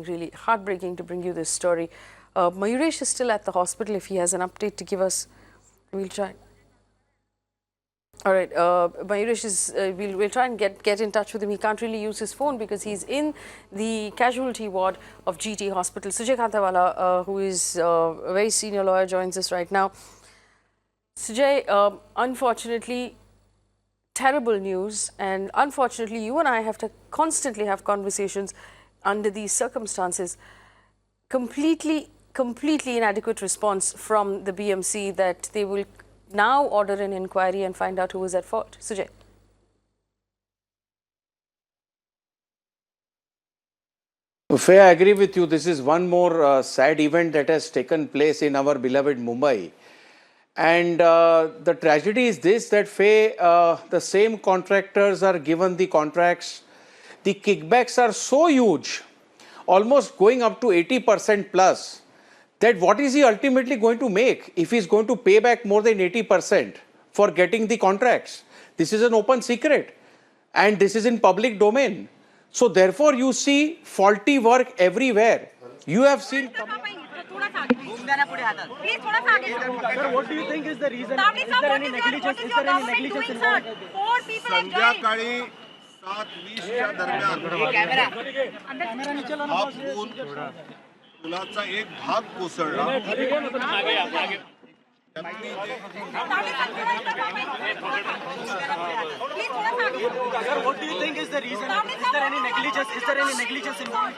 really heartbreaking to bring you this story. Mayuresh is still at the hospital. If he has an update to give us, we'll try. All right, Mayuresh is, we'll try and get in touch with him. He can't really use his phone because he's in the casualty ward of GT Hospital. Sujay Khantawala, who is a very senior lawyer, joins us right now. Sujay, unfortunately, terrible news, and unfortunately you and I have to constantly have conversations under these circumstances. Completely inadequate response from the BMC that they will now order an inquiry and find out who was at fault. Sujay. Faye, I agree with you. This is one more sad event that has taken place in our beloved Mumbai. And the tragedy is this, that Faye, the same contractors are given the contracts. The kickbacks are so huge, almost going up to 80% plus, that what is he ultimately going to make if he's going to pay back more than 80% for getting the contracts? This is an open secret and this is in public domain. So therefore you see faulty work everywhere. You have seen... Sir, what do you think is the reason? Is there any negligence? Is there any negligence involved? संध्याकाळी 7:20च्या दरम्यान हा पुलाचा एक भाग कोसळला. Sir, what do you think is the reason? Is there any negligence? Is there any negligence involved?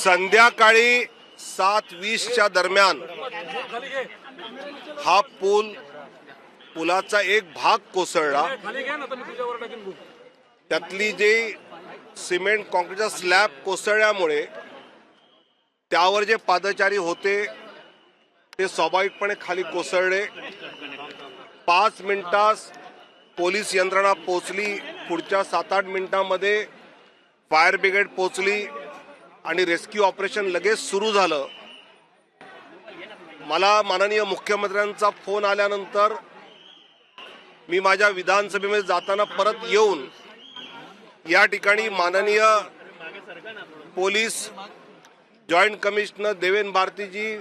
संध्याकाळी 7:20च्या दरम्यान हा पुलाचा एक भाग कोसळला. त्यातली जे सिमेंट कॉन्क्रीटचा स्लॅब कोसळल्यामुळे त्यावर जे पादचारी होते ते स्वाभाविकपणे खाली कोसळले. 5 मिनिटात पोलीस यंत्रणा पोहोचली. पुढच्या 7-8 मिनिटांमध्ये फायर ब्रिगेड पोहोचली आणि रेस्क्यू ऑपरेशन लगेच सुरू झालं. मला माननीय मुख्यमंत्र्यांचा फोन आल्यानंतर मी माझ्या विधानसभेमध्ये जाताना परत येऊन या ठिकाणी माननीय पोलीस जॉइंट कमिशनर देवेन भारतीजी,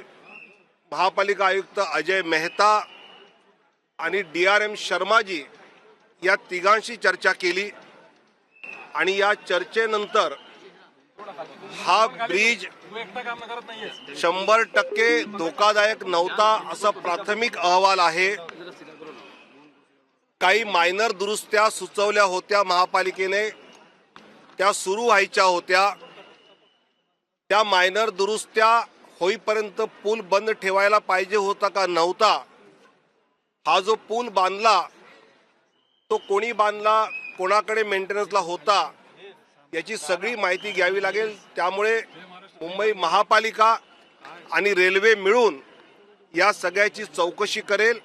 महापालिका आयुक्त अजय मेहता आणि DRM शर्माजी या तिघांशी चर्चा केली आणि या चर्चेनंतर हा ब्रिज 100% धोकादायक नव्हता असा प्राथमिक अहवाल आहे. काही मायनर दुरुस्त्या सुचवल्या होत्या महापालिकेने, त्या सुरू व्हायच्या होत्या. त्या मायनर दुरुस्त्या होईपर्यंत पूल बंद ठेवायला पाहिजे होता का नव्हता. हा जो पूल बांधला तो कोणी बांधला, कोणाकडे मेंटेनन्सला होता, याची सगळी माहिती घ्यावी लागेल. त्यामुळे मुंबई महापालिका आणि रेल्वे मिळून या सगळ्याची चौकशी करेल.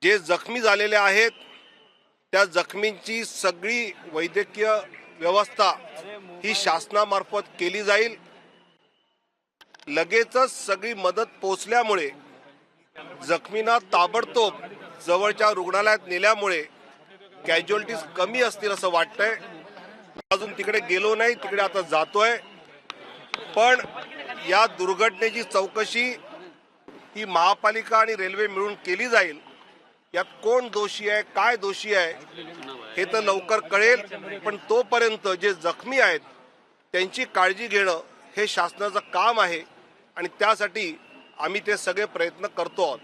जे जखमी झालेले आहेत त्या जखमींची सगळी वैद्यकीय व्यवस्था ही शासनामार्फत केली जाईल. लगेचच सगळी मदत पोहोचल्यामुळे जखमींना ताबडतोब जवळच्या रुग्णालयात नेल्यामुळे कॅज्युअलिटीज कमी असतील असं वाटतंय. अजून तिकडे गेलो नाही, तिकडे आता जातोय. पण या दुर्घटनेची चौकशी ही महापालिका आणि रेल्वे मिळून केली जाईल. यात कोण दोषी आहे, काय दोषी आहे हे तर लवकर कळेल. पण तोपर्यंत जे जखमी आहेत त्यांची काळजी घेणं हे शासनाचं काम आहे आणि त्यासाठी आम्ही ते सगळे प्रयत्न करतो आहोत.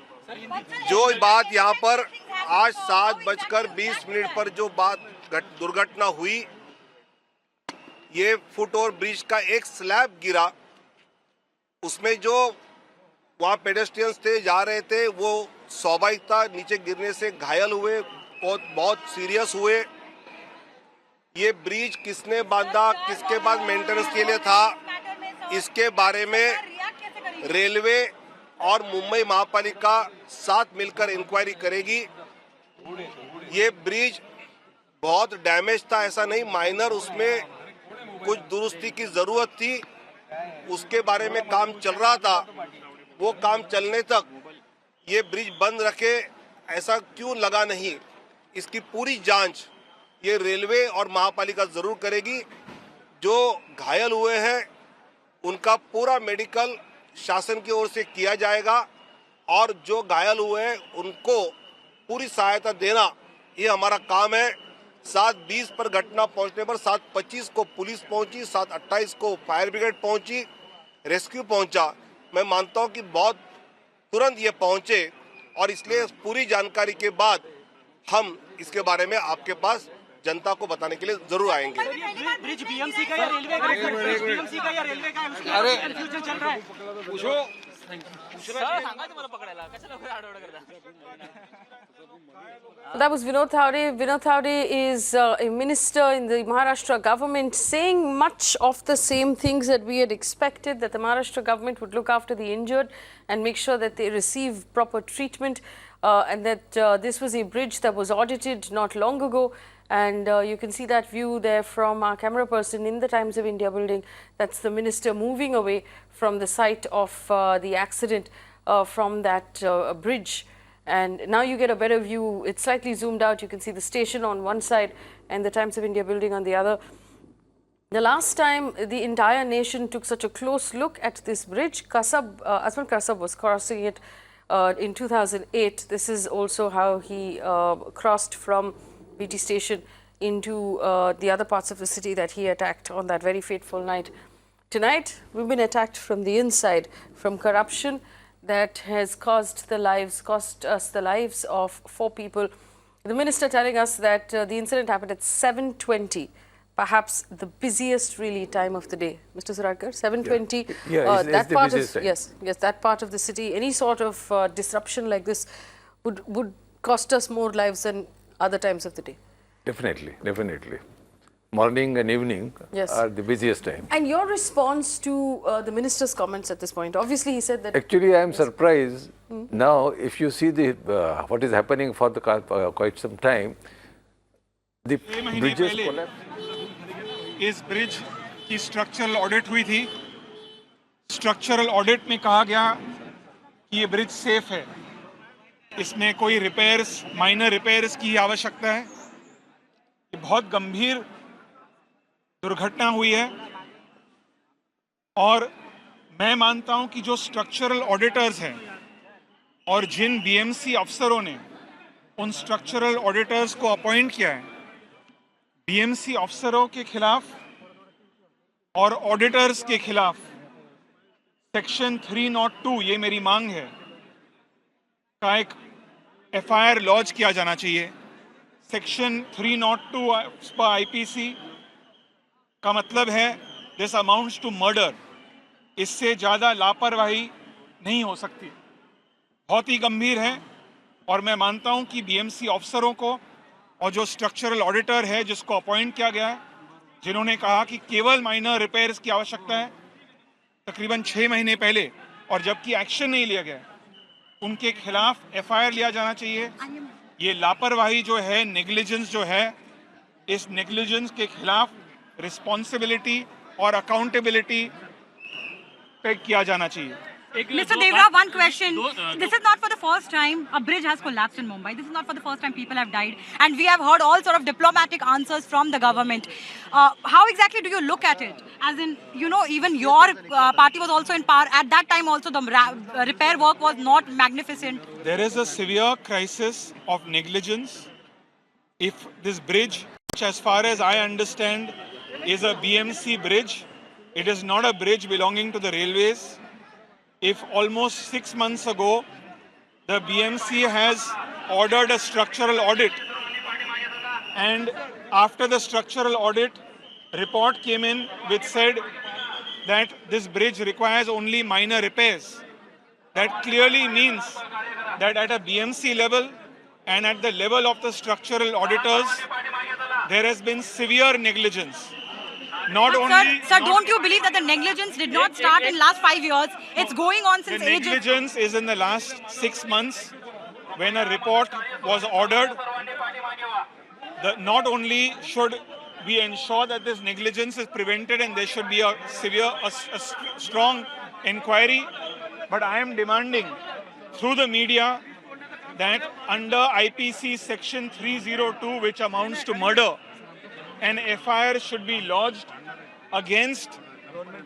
जो बात यहाँ पर आज 7:20 पर जो बात दुर्घटना हुई, ये फुट ओवर ब्रिज का एक स्लैब गिरा. उसमें जो वहाँ पेडेस्ट्रियंस थे, जा रहे थे, वो स्वाभाविक था नीचे गिरने से घायल हुए, बहुत सीरियस हुए. ये ब्रिज किसने बांधा, किसके पास मेंटेनेंस के लिए था, इसके बारे में रेलवे और मुंबई महापालिका साथ मिलकर इंक्वायरी करेगी. ये ब्रिज बहुत डैमेज था, ऐसा नहीं, माइनर उसमें कुछ दुरुस्ती की जरूरत थी, उसके बारे में काम चल रहा था. वो काम चलने तक ये ब्रिज बंद रखे, ऐसा क्यों लगा नहीं, इसकी पूरी जांच ये रेलवे और महापालिका जरूर करेगी. जो घायल हुए हैं उनका पूरा मेडिकल शासन की ओर से किया जाएगा और जो घायल हुए हैं उनको पूरी सहायता देना ये हमारा काम है। 7:20 पर घटना पहुंचने पर 7:25 को पुलिस पहुंची, 7:28 को फायर ब्रिगेड पहुंची, रेस्क्यू पहुंचा। मैं मानता हूं कि बहुत तुरंत ये पहुंचे और इसलिए पूरी जानकारी के बाद हम इसके बारे में आपके पास जनता को बताने के लिए जरूर आएंगे। ब्रिज बीएमसी का या रेलवे का? ब्रिज बीएमसी का या रेलवे का? अरे कंफ्यूजन चल रहा है। पूछो सांगा तुम्हाला पकडायला कशाला आडवड करता? That was Vinod Thawde. Vinod Thawde is a minister in the Maharashtra government, saying much of the same things that we had expected, that the Maharashtra government would look after the injured and make sure that they receive proper treatment, and that this was a bridge that was audited not long ago. And you can see that view there from our camera person in the Times of India building. That's the minister moving away from the site of the accident from that bridge. And now you get a better view. It's slightly zoomed out. You can see the station on one side and the Times of India building on the other. The last time the entire nation took such a close look at this bridge, Asman Kasab was crossing it in 2008. This is also how he crossed from BT station into the other parts of the city that he attacked on that very fateful night. Tonight, we've been attacked from the inside, from corruption that has cost us the lives of 4 people. The minister telling us that the incident happened at 7:20, perhaps the busiest really time of the day. Mr. Suradkar, 7:20. It's that the part busiest of time. yes, that part of the city. Any sort of disruption like this would cost us more lives than other times of the day. Definitely, definitely. Morning and evening Yes. are the busiest time. And your response to the minister's comments at this point? Obviously, he said that. Actually, I am surprised now. If you see the what is happening for the quite some time, the 6 महीने bridges पहले collapse. इस bridge की structural audit हुई थी। Structural audit में कहा गया कि ये ब्रिज सेफ है, इसमें कोई रिपेयर्स, माइनर रिपेयर्स की आवश्यकता है। ये बहुत गंभीर दुर्घटना हुई है और मैं मानता हूं कि जो स्ट्रक्चरल ऑडिटर्स हैं और जिन बीएमसी अफसरों ने उन स्ट्रक्चरल ऑडिटर्स को अपॉइंट किया है, बीएमसी अफसरों के खिलाफ और ऑडिटर्स के खिलाफ सेक्शन 302, ये मेरी मांग है, का एक एफआईआर लॉन्च किया जाना चाहिए। सेक्शन 302 आईपीसी का मतलब है दिस अमाउंट्स टू मर्डर। इससे ज़्यादा लापरवाही नहीं हो सकती, बहुत ही गंभीर है। और मैं मानता हूं कि बीएमसी अफसरों को और जो स्ट्रक्चरल ऑडिटर है जिसको अपॉइंट किया गया है, जिन्होंने कहा कि केवल माइनर रिपेयर्स की आवश्यकता है, तकरीबन 6 महीने पहले, और जबकि एक्शन नहीं लिया गया, उनके खिलाफ एफआईआर लिया जाना चाहिए। ये लापरवाही जो है, नेग्लिजेंस जो है, इस नेग्लिजेंस के खिलाफ रिस्पॉन्सिबिलिटी और अकाउंटेबिलिटी पे किया जाना चाहिए। Mr. Devra, one question. This is not for the first time a bridge has collapsed in Mumbai. This is not for the first time people have died. And we have heard all sort of diplomatic answers from the government. How exactly do you look at it? As in, you know, even your party was also in power. At that time also the repair work was not magnificent. There is a severe crisis of negligence. If this bridge, which as far as I understand is a BMC bridge, it is not a bridge belonging to the railways. If almost 6 months ago the BMC has ordered a structural audit, and after the structural audit report came in which said that this bridge requires only minor repairs, that clearly means that at a BMC level and at the level of the structural auditors there has been severe negligence. Not But only sir, don't you believe that the negligence did not start in last 5 years? It's going on since the ages. negligence is in the last 6 months when a report was ordered. Not only should we ensure that this negligence is prevented and there should be a strong inquiry, but I am demanding through the media that under IPC section 302, which amounts to murder, an FIR should be lodged against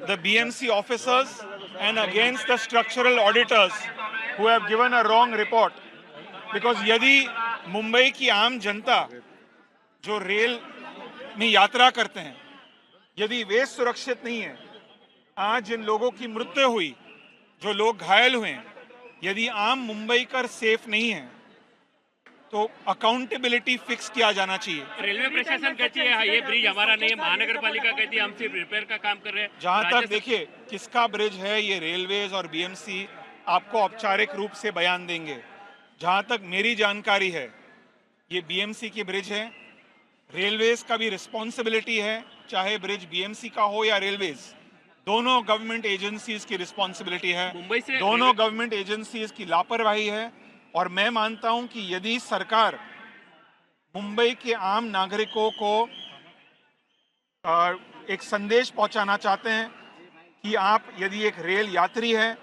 the BMC officers and against the structural auditors who have given a wrong report. Because यदि मुंबई की आम जनता जो rail में यात्रा करते हैं, यदि वे सुरक्षित नहीं है, आज जिन लोगों की मृत्यु हुई, जो लोग घायल हुए हैं, यदि आम मुंबईकर सेफ नहीं है, तो अकाउंटेबिलिटी फिक्स किया जाना चाहिए। रेलवे प्रशासन कहती है ये ब्रिज हमारा नहीं है, महानगर पालिका कहती है हम सिर्फ रिपेयर का काम कर रहे हैं। जहां तक देखिए किसका ब्रिज है, ये रेलवेज और बीएमसी आपको औपचारिक रूप से बयान देंगे। जहां तक मेरी जानकारी है, ये बीएमसी की ब्रिज है। रेलवेज का भी रिस्पॉन्सिबिलिटी है, चाहे ब्रिज बीएमसी का हो या रेलवेज, दोनों गवर्नमेंट एजेंसीज की रिस्पॉन्सिबिलिटी है। मुंबई से दोनों गवर्नमेंट एजेंसीज की लापरवाही है। और मैं मानता हूं कि यदि सरकार मुंबई के आम नागरिकों को एक संदेश पहुंचाना चाहते हैं कि आप यदि एक रेल यात्री हैं,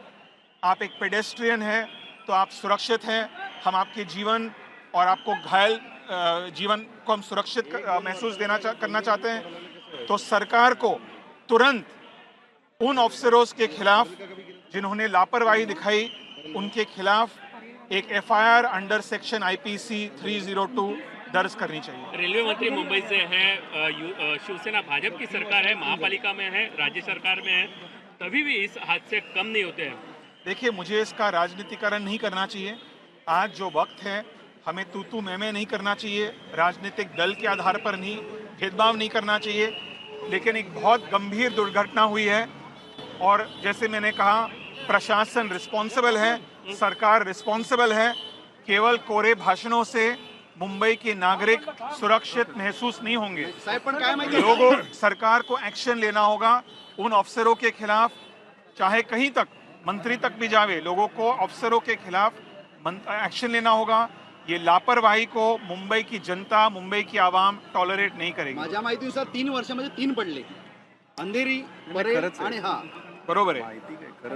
आप एक पेडेस्ट्रियन हैं, तो आप सुरक्षित हैं, हम आपके जीवन और आपको घायल जीवन को हम सुरक्षित महसूस करना चाहते हैं, तो सरकार को तुरंत उन अफसरों के खिलाफ जिन्होंने लापरवाही दिखाई, उनके खिलाफ एक एफआईआर अंडर सेक्शन आईपीसी 302 दर्ज करनी चाहिए। रेलवे मंत्री मुंबई से है, शिवसेना भाजपा की सरकार है, महापालिका में है, राज्य सरकार में है, तभी भी इस हादसे कम नहीं होते हैं। देखिए, मुझे इसका राजनीतिकरण नहीं करना चाहिए। आज जो वक्त है, हमें तू मैं नहीं करना चाहिए, राजनीतिक दल के आधार पर नहीं, भेदभाव नहीं करना चाहिए। लेकिन एक बहुत गंभीर दुर्घटना हुई है और जैसे मैंने कहा, प्रशासन रिस्पॉन्सिबल है, सरकार रिस्पॉन्सिबल है। केवल कोरे भाषणों से मुंबई के नागरिक सुरक्षित महसूस नहीं होंगे। लोगों, सरकार को एक्शन लेना होगा उन अफसरों के खिलाफ, चाहे कहीं तक मंत्री तक भी जावे, लोगों को अफसरों के खिलाफ एक्शन लेना होगा। ये लापरवाही को मुंबई की जनता, मुंबई की आवाम टॉलरेट नहीं करेगी। माझ्या माहितीनुसार 3 वर्षामध्ये 3 पडले, अंधेरी, परेल आणि बरोबर है।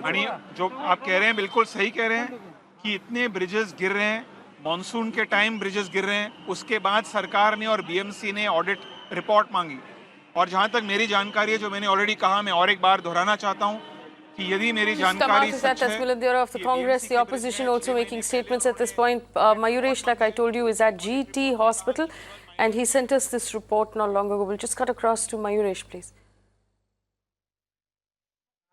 आणि जो आप कह रहे हैं बिल्कुल सही कह रहे हैं कि इतने ब्रिजेस गिर रहे हैं, मॉनसून के टाइम ब्रिजेस गिर रहे हैं, उसके बाद सरकार ने और बीएमसी ने ऑडिट रिपोर्ट मांगी। और जहां तक मेरी जानकारी है, जो मैंने ऑलरेडी कहा, मैं और एक बार दोहराना चाहता हूं कि यदि मेरी जानकारी सच है, Milindera of the Congress, the opposition also making statements at this point. Mayuresh, like I told you, is at GT Hospital, and he sent us this report not long ago. We'll just cut across to Mayuresh, please.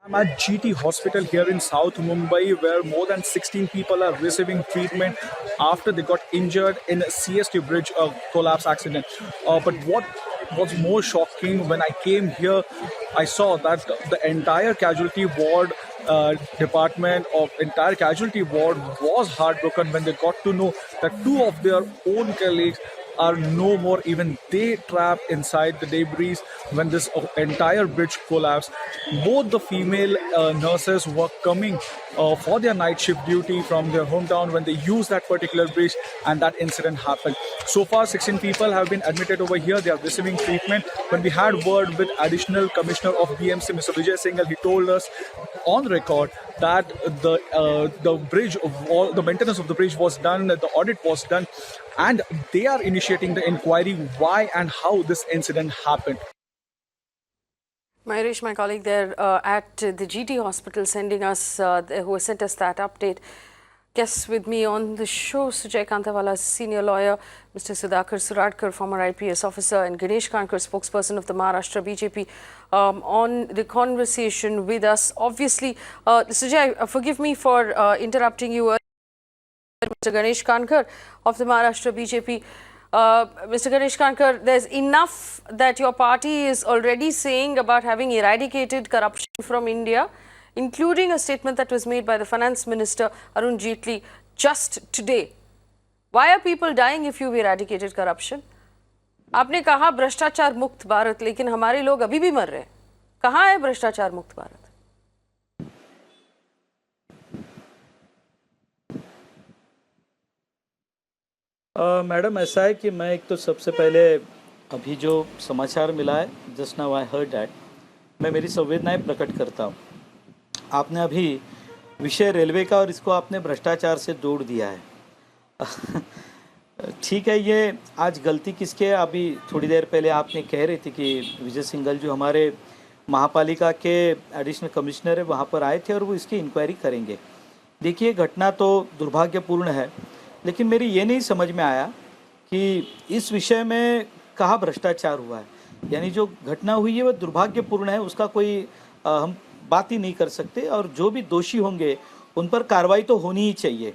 I'm at GT Hospital here in South Mumbai, where more than 16 people are receiving treatment after they got injured in a CST bridge collapse accident. But what was more shocking, when I came here, I saw that the entire casualty ward department of entire casualty ward was heartbroken when they got to know that 2 of their own colleagues are no more. Even they trapped inside the debris when this entire bridge collapsed. Both the female nurses were coming for their night shift duty from their hometown when they used that particular bridge, and that incident happened. So far 16 people have been admitted over here. They are receiving treatment. When we had word with additional commissioner of BMC, Mr. Vijay Singhal, he told us on record that the bridge, the maintenance of the bridge was done, the audit was done, and they are initiating the inquiry why and how this incident happened. Mayuresh, my colleague there at the GT Hospital, sending us, who has sent us that update. Guests with me on the show, Sujay Kantawala, senior lawyer, Mr. Sudhakar Suradkar, former IPS officer, and Ganesh Kankar, spokesperson of the Maharashtra BJP, on the conversation with us. Obviously, Sujay, forgive me for interrupting you earlier. Mr. Ganesh Kankar of the Maharashtra BJP. Mr. Ganesh Kankar, there's enough that your party is already saying about having eradicated corruption from India, including a statement that was made by the Finance Minister Arun Jaitley just today. Why are people dying if you've eradicated corruption? आपने कहा भ्रष्टाचार मुक्त भारत, लेकिन हमारे लोग अभी भी मर रहे हैं। कहाँ है भ्रष्टाचार मुक्त भारत? मैडम, ऐसा है कि मैं एक तो सबसे पहले अभी जो समाचार मिला है, just now I heard that, मैं मेरी संवेदनाएं प्रकट करता हूँ। आपने अभी विषय रेलवे का और इसको आपने भ्रष्टाचार से जोड़ दिया है। ठीक है, ये आज गलती किसके है? अभी थोड़ी देर पहले आपने कह रही थी कि विजय सिंघल जो हमारे महापालिका के एडिशनल कमिश्नर है वहाँ पर आए थे और वो इसकी इंक्वायरी करेंगे। देखिए घटना तो दुर्भाग्यपूर्ण है, लेकिन मेरी ये नहीं समझ में आया कि इस विषय में कहाँ भ्रष्टाचार हुआ है। यानी जो घटना हुई है वो दुर्भाग्यपूर्ण है, उसका कोई हम बात ही नहीं कर सकते, और जो भी दोषी होंगे उन पर कार्रवाई तो होनी ही चाहिए।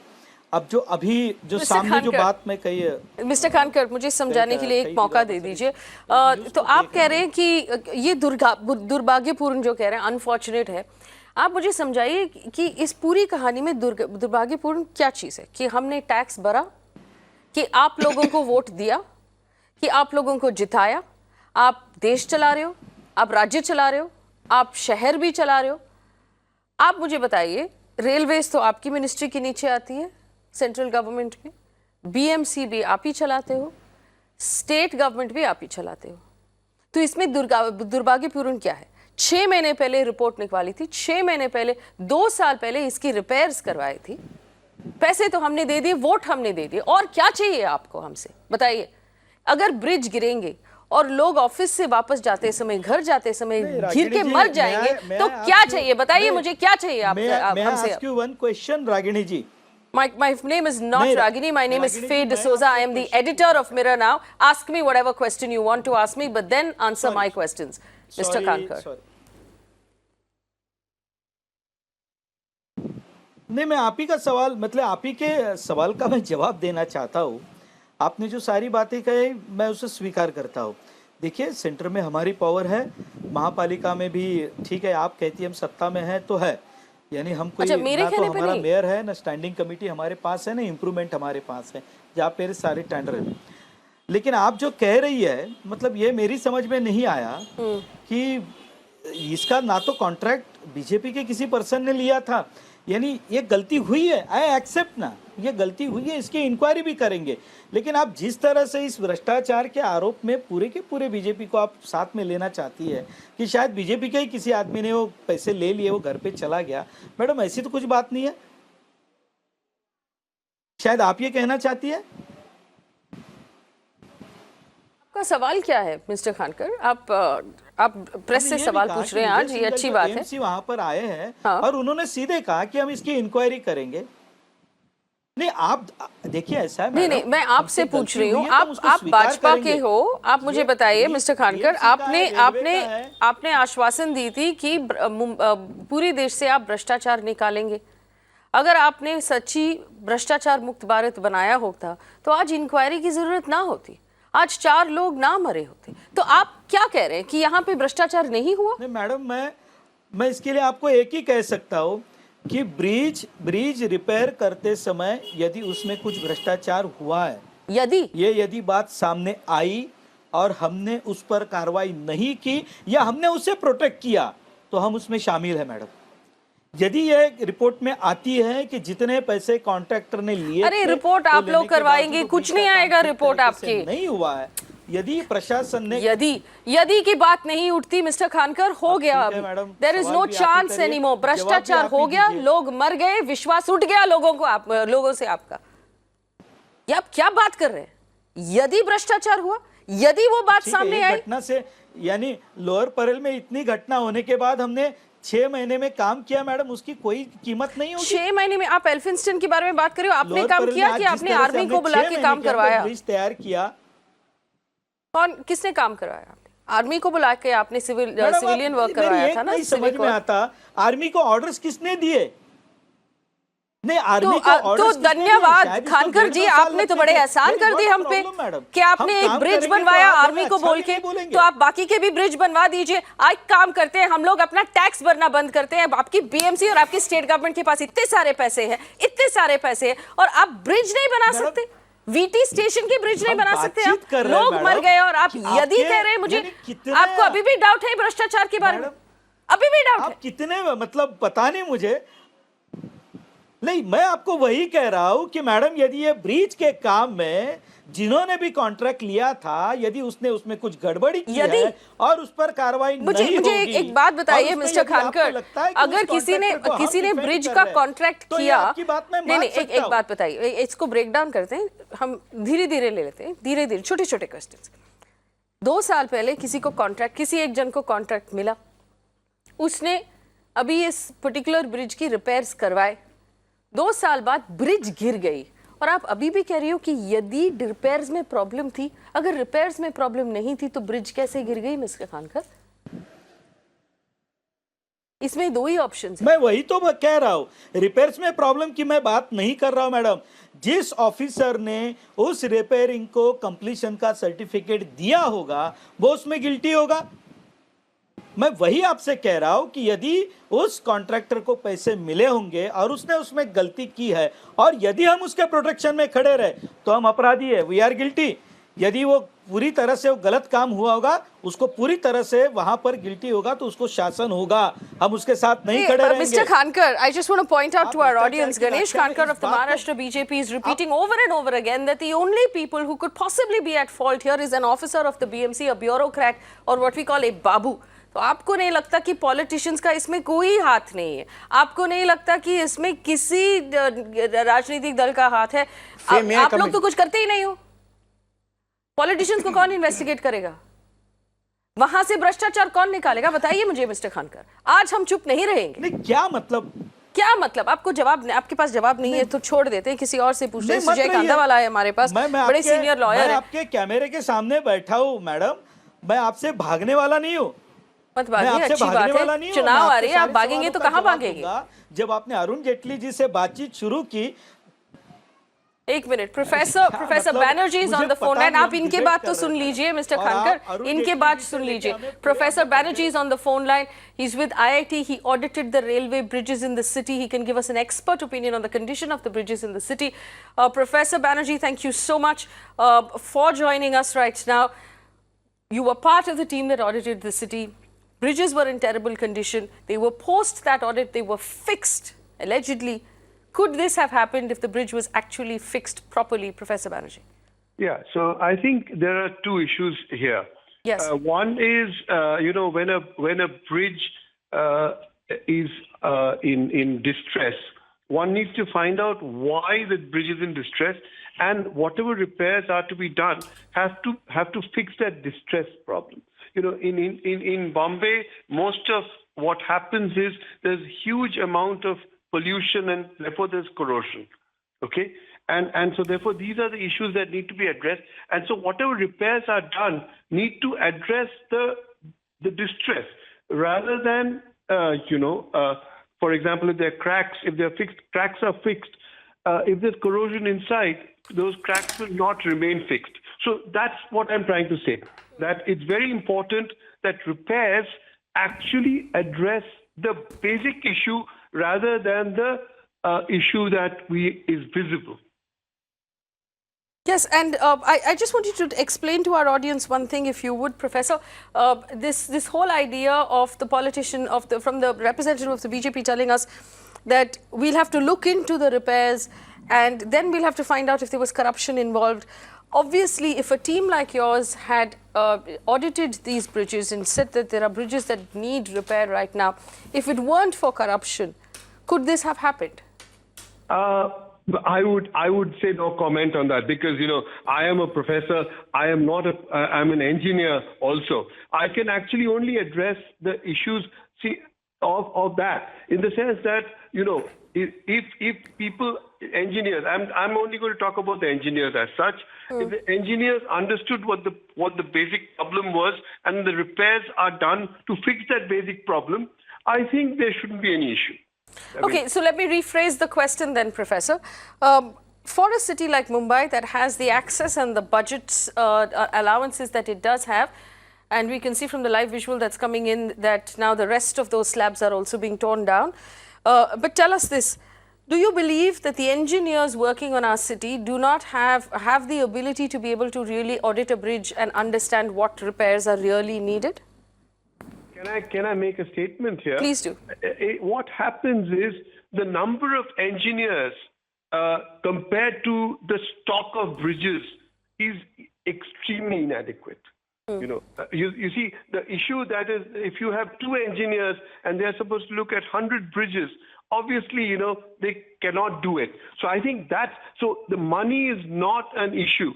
अब जो अभी जो सामने जो बात मैं कही है, मिस्टर खानकर मुझे समझाने के लिए एक मौका दे दीजिए। तो आप कह रहे हैं कि ये दुर्भाग्यपूर्ण जो कह रहे हैं, अनफॉर्चुनेट है। आप मुझे समझाइए कि इस पूरी कहानी में दुर्भाग्यपूर्ण क्या चीज़ है? कि हमने टैक्स भरा, कि आप लोगों को वोट दिया, कि आप लोगों को जिताया, आप देश चला रहे हो, आप राज्य चला रहे हो, आप शहर भी चला रहे हो। आप मुझे बताइए, रेलवेज तो आपकी मिनिस्ट्री के नीचे आती है सेंट्रल गवर्नमेंट में, बीएमसी भी आप ही चलाते हो, स्टेट गवर्नमेंट भी आप ही चलाते हो। तो इसमें दुर्भाग्यपूर्ण क्या है? 6 महीने पहले रिपोर्ट निकाली थी, 6 महीने पहले, 2 साल पहले इसकी रिपेयर्स करवाई थी, पैसे तो हमने दे दिए, वोट हमने दे दिए, और क्या चाहिए आपको हमसे? बताइए। अगर ब्रिज गिरेंगे और लोग ऑफिस से वापस जाते समय, घर जाते समय गिर के मर जाएंगे, तो क्या चाहिए? बताइए मुझे, क्या चाहिए हमसे? One question Ragini ji. My name is not Ragini. My name is Faye D'Souza. I am the editor of Mirror now. Ask me whatever question you want to ask me, but then answer my questions, Mr. Kankar. नहीं, मैं आप ही का सवाल, मतलब आप ही के सवाल का मैं जवाब देना चाहता हूँ। आपने जो सारी बातें कही मैं उसे स्वीकार करता हूँ। देखिए, सेंटर में हमारी पावर है, महापालिका में भी ठीक है, आप कहती हम सत्ता में हैं तो है, यानी हम कोई ना तो हमारा मेयर है, ना स्टैंडिंग कमेटी हमारे पास है, ना इम्प्रूवमेंट हमारे पास है, जहाँ पे सारे टेंडर है। लेकिन आप जो कह रही है, मतलब ये मेरी समझ में नहीं आया कि इसका ना तो कॉन्ट्रैक्ट बीजेपी के किसी पर्सन ने लिया था, यानी ये गलती हुई है, आई एक्सेप्ट ना, ये गलती हुई है, इसकी इंक्वायरी भी करेंगे। लेकिन आप जिस तरह से इस भ्रष्टाचार के आरोप में पूरे के पूरे बीजेपी को आप साथ में लेना चाहती है कि शायद बीजेपी के ही किसी आदमी ने वो पैसे ले लिए, वो घर पे चला गया, मैडम ऐसी तो कुछ बात नहीं है। शायद आप ये कहना चाहती है। आपका सवाल क्या है मिस्टर खानकर? आप प्रेस से सवाल पूछ रहे हैं आज, ये अच्छी बात है। वहां पर आए हैं और उन्होंने सीधे कहा कि हम इसकी इंक्वायरी करेंगे। नहीं, आप देखिए ऐसा है, नहीं, मैं आपसे पूछ रही हूँ, आप भाजपा के हो, आप मुझे बताइए मिस्टर खानकर, आपने आश्वासन दी थी कि पूरी देश से आप भ्रष्टाचार निकालेंगे। अगर आपने सच्ची भ्रष्टाचार मुक्त भारत बनाया होता तो आज इंक्वायरी की जरूरत ना होती, आज 4 लोग ना मरे होते। तो आप क्या कह रहे हैं कि यहाँ पे भ्रष्टाचार नहीं हुआ? नहीं मैडम, मैं इसके लिए आपको एक ही कह सकता हूँ कि ब्रिज रिपेयर करते समय यदि उसमें कुछ भ्रष्टाचार हुआ है, यदि बात सामने आई और हमने उस पर कार्रवाई नहीं की या हमने उसे प्रोटेक्ट किया तो हम उसमें शामिल है मैडम। यदि ये रिपोर्ट में आती है कि जितने पैसे कॉन्ट्रैक्टर ने लिए, अरे रिपोर्ट आप लोग करवाएंगे, कुछ नहीं आएगा रिपोर्ट आपके, नहीं हुआ है। यदि प्रशासन ने यदि की बात नहीं उठती मिस्टर खानकर, हो गया, there is no chance anymore, भ्रष्टाचार हो गया, लोग मर गए, विश्वास उठ गया लोगों से आपका। ये आप क्या बात कर रहे हैं? यदि भ्रष्टाचार हुआ, यदि वो बात सामने आई, घटना से, यानी लोअर परेल में इतनी घटना होने के बाद हमने 6 महीने में काम किया मैडम, उसकी कोई कीमत नहीं होगी। 6 महीने में आप एल्फिंस्टन के बारे में बात कर रहे हो, आपने काम किया कि आपने आर्मी को बुला के काम करवाया? ब्रिज तैयार किया, किसने काम करवाया? आर्मी को बुला के आपने सिविलियन वर्क करवाया था ना? समझ में आता, आर्मी को ऑर्डर्स किसने दिए? नहीं, आर्मी को तो धन्यवाद खानकर जी, आपने तो बड़े एहसान कर दिए हम पे कि आपने एक ब्रिज बनवाया आर्मी को बोल के, तो आप बाकी के भी ब्रिज बनवा दीजिए। आज काम करते हैं हम लोग, अपना टैक्स भरना बंद करते हैं। आपकी बीएमसी और आपकी स्टेट गवर्नमेंट के पास इतने सारे पैसे हैं, और आप ब्रिज नहीं बना सकते, वीटी स्टेशन की ब्रिज नहीं बना सकते आप? लोग मर गए और आप यदि कह रहे हैं, मुझे आपको अभी भी डाउट है भ्रष्टाचार के बारे में? अभी भी डाउट है? कितने, मतलब पता नहीं मुझे, नहीं, मैं आपको वही कह रहा हूं कि मैडम यदि ये ब्रिज के काम में जिन्होंने भी कॉन्ट्रैक्ट लिया था, यदि उसमें कुछ गड़बड़ी की है और उस पर कार्रवाई नहीं मुझे होगी, एक बात बताइए मिस्टर खानकर, अगर किसी ने ब्रिज का कॉन्ट्रैक्ट किया, नहीं, एक बात बताइए, इसको ब्रेक डाउन करते हैं, हम धीरे धीरे ले लेते हैं, धीरे धीरे छोटे छोटे क्वेश्चन। 2 साल पहले किसी एक जन को कॉन्ट्रैक्ट मिला, उसने अभी इस पर्टिकुलर ब्रिज की रिपेयर्स करवाए, 2 साल बाद ब्रिज गिर गई और आप अभी भी कह रही हो कि यदि रिपेयर्स में प्रॉब्लम थी, अगर रिपेयर्स में प्रॉब्लम नहीं थी तो ब्रिज कैसे गिर गई मिस्टर खानकर? इसमें 2 ही ऑप्शन मैं वही तो कह रहा हूँ, रिपेयर्स में प्रॉब्लम की मैं बात नहीं कर रहा हूँ मैडम। जिस ऑफिसर ने उस रिपेयरिंग को कंप्लीशन का सर्टिफिकेट दिया होगा वो उसमें गिल्टी होगा। मैं वही आपसे कह रहा हूं कि यदि उस कॉन्ट्रैक्टर को पैसे मिले होंगे और उसने उसमें गलती की है और यदि हम उसके प्रोटेक्शन में खड़े रहे तो हम अपराधी है, वी आर गिल्टी। यदि वो पूरी तरह से वो गलत काम हुआ होगा, उसको पूरी तरह से वहां पर गिल्टी होगा तो उसको शासन होगा, हम उसके साथ नहीं खड़े रहेंगे। Mr. Khankar, I just want to point out to our audience, Ganesh Khankar of the Maharashtra BJP is repeating over and over again that the only people who could possibly be at fault here is an officer of the BMC, a bureaucrat or what we call a babu. तो आपको नहीं लगता कि politicians का इसमें कोई हाथ नहीं है? आपको नहीं लगता कि इसमें किसी राजनीतिक दल का हाथ है? आप लोग तो कुछ करते ही नहीं हो। पॉलिटिशियंस को कौन इन्वेस्टिगेट करेगा? वहां से भ्रष्टाचार कौन निकालेगा? बताइए मुझे मिस्टर खानकर। आज हम चुप नहीं रहेंगे। नहीं, क्या मतलब? क्या मतलब? आपको जवाब, आपके पास जवाब नहीं है तो छोड़ देते हैं, किसी और से पूछते हैं। सुजय कांदावाला है हमारे पास, बड़े सीनियर लॉयर है। मैं आपके कैमरे के सामने बैठा हूँ मैडम, मैं आपसे भागने वाला नहीं हूँ। मत भागिए, अच्छी बात है। चुनाव आ रही है, आप भागेंगे तो कहाँ भागेंगे? जब आपने अरुण जेटली जी से बातचीत शुरू की। एक minute, professor Banerjee is on the phone line. आप इनके बात तो सुन लीजिए मिस्टर खानकर, इनके बात सुन लीजिए। Professor Banerjee is on the phone line, he is with IIT, he audited the railway bridges in the city, he can give us an expert opinion on the condition of the bridges in the city. Professor Banerjee, thank you so much for joining us right now. You were part of the team that audited the city. Bridges were in terrible condition. They were post that audit, they were fixed, allegedly. Could this have happened if the bridge was actually fixed properly, Professor Banerjee? Yeah, so I think there are 2 issues here. Yes. One is, when a bridge is in distress, one needs to find out why the bridge is in distress, and whatever repairs are to be done have to fix that distress problem. In Bombay, most of what happens is there's huge amount of pollution and therefore there's corrosion. Okay? And so therefore these are the issues that need to be addressed. And so whatever repairs are done need to address the distress rather than, for example, if there are cracks, if they're fixed, cracks are fixed. If there's corrosion inside, those cracks will not remain fixed. So that's what I'm trying to say, that it's very important that repairs actually address the basic issue rather than the issue that is visible. Yes, and I just want you to explain to our audience one thing, if you would, Professor. This whole idea of the politician, from the representative of the BJP telling us that we'll have to look into the repairs and then we'll have to find out if there was corruption involved. Obviously, if a team like yours had audited these bridges and said that there are bridges that need repair right now, if it weren't for corruption, could this have happened? I would say no comment on that, because I am a professor. I'm an engineer also. I can actually only address the issues of that, in the sense that if people, engineers, I'm only going to talk about the engineers as such. If the engineers understood what the basic problem was and the repairs are done to fix that basic problem, I think there shouldn't be any issue. Okay, so let me rephrase the question then, Professor. For a city like Mumbai that has the access and the budget allowances that it does have, and we can see from the live visual that's coming in that now the rest of those slabs are also being torn down. But tell us this, do you believe that the engineers working on our city do not have the ability to be able to really audit a bridge and understand what repairs are really needed? Can I make a statement here? Please do. What happens is the number of engineers compared to the stock of bridges is extremely inadequate. You see, the issue that is, if you have 2 engineers and they're supposed to look at 100 bridges, obviously, they cannot do it. So I think so the money is not an issue.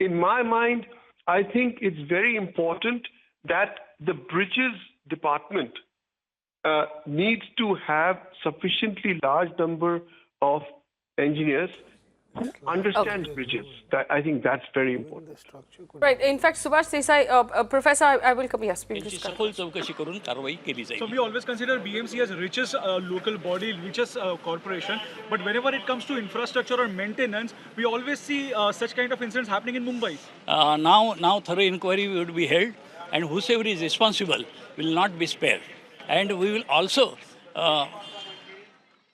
In my mind, I think it's very important that the bridges department needs to have sufficiently large number of engineers who understand bridges. I think that's very important. Right. In fact, Subhash Desai, Professor, I will come. Yes, please. त्यांची सखोल चौकशी करून कारवाई केली So जाईल. we always consider BMC as richest local body, richest corporation. But whenever it comes to infrastructure or maintenance, we always see such kind of incidents happening in Mumbai. Now thorough inquiry would be held, and whosoever is responsible will not be spared. And we will also